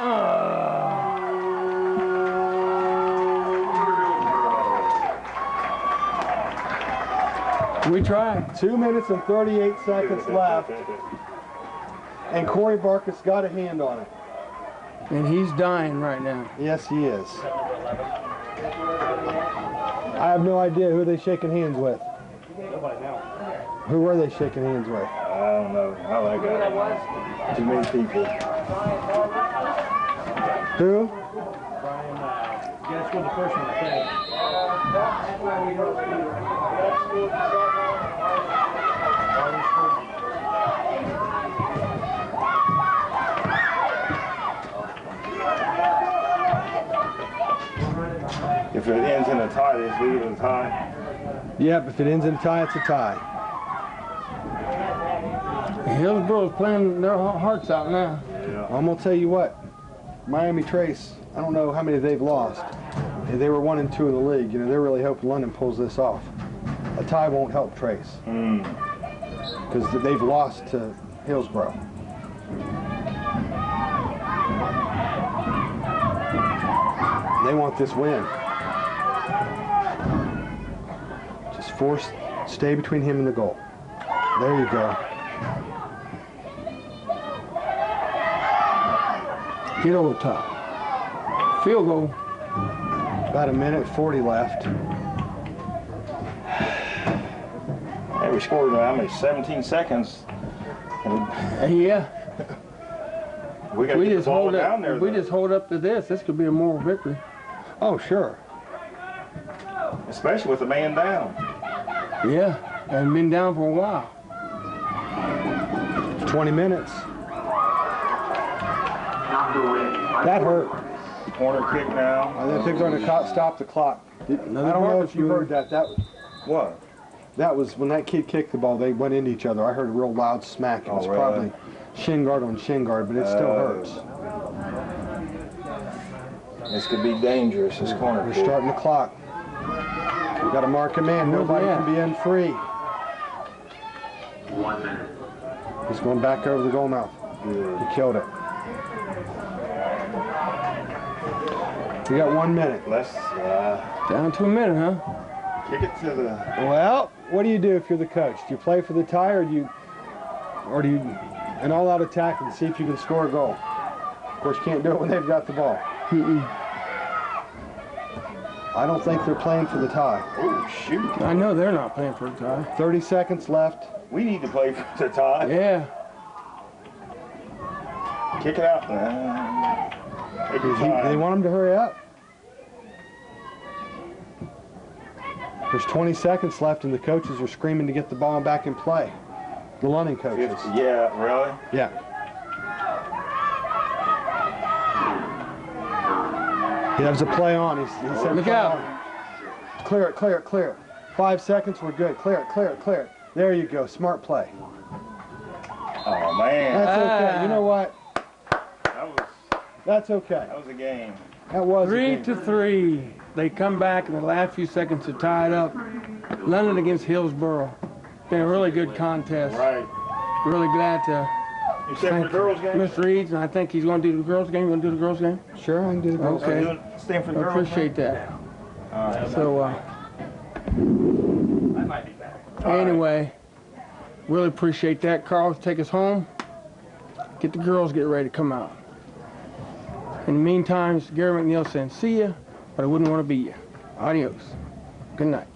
we tried. 2 minutes and 38 seconds left. And Corey Barkus got a hand on it. And he's dying right now. Yes, he is. I have no idea who they shaking hands with. Who were they shaking hands with? I don't know. I like that. Too many people. Who? Yeah, scored the first one, I think. If it ends in a tie, they just leave it in a tie. Yep, if it ends in a tie, it's a tie. Hillsboro's playing their hearts out now. I'm going to tell you what. Miami Trace, I don't know how many they've lost. They were 1 and 2 in the league. You know, they're really hoping London pulls this off. A tie won't help Trace. Because they've lost to Hillsboro. They want this win. Just stay between him and the goal. There you go. Get over top. Field goal. About 1:40 left. Hey, we scored how many? 17 seconds. And Yeah. we got to We get the just ball hold down up. there. We though. just hold up to this. This could be a moral victory. Oh, sure. Especially with the man down. Yeah, and been down for a while. 20 minutes. That hurt. Corner kick now. I think they're going to stop the clock. I don't know if you heard that. What? That was when that kid kicked the ball. They went into each other. I heard a real loud smack. It was really? probably shin guard on shin guard, but it still hurts. This could be dangerous, this corner We're kick. starting the clock. We got to mark a man. Nobody Yeah. can be in free. 1 minute. He's going back over the goal mouth. He killed it. We got 1 minute. Let's Down to a minute, huh? kick it to the... Well, what do you do if you're the coach? Do you play for the tie, or do you an all-out attack and see if you can score a goal? Of course, you can't do it when they've got the ball. I don't think they're playing for the tie. Oh, shoot. I know they're not playing for a tie. 30 seconds left. We need to play for the tie. Yeah. Kick it out. Take your time. They want them to hurry up. There's 20 seconds left, and the coaches are screaming to get the ball back in play. The London coaches. 50. Yeah, really? Yeah. He has a play on. He said, Look play out. on. Clear it, clear it, clear it. 5 seconds, we're good. Clear it, clear it, clear it. There you go. Smart play. Oh, man. That's okay. You know what? That That's okay. was a game. That was a game. 3-3. They come back in the last few seconds to tie it up. London against Hillsboro. Been a really good contest. Right. Really glad to You said for the girls' game? Mr. Eads, and I think he's going to do the girls' game. You going to do the girls' game? Sure, I can do the girls. Okay. Stand for the I girls' appreciate that. All right. So, I might be back. anyway, really appreciate that. Carl, take us home. Get the girls get ready to come out. In the meantime, it's Gary McNeil saying see ya, but I wouldn't want to be ya. Adios. Good night.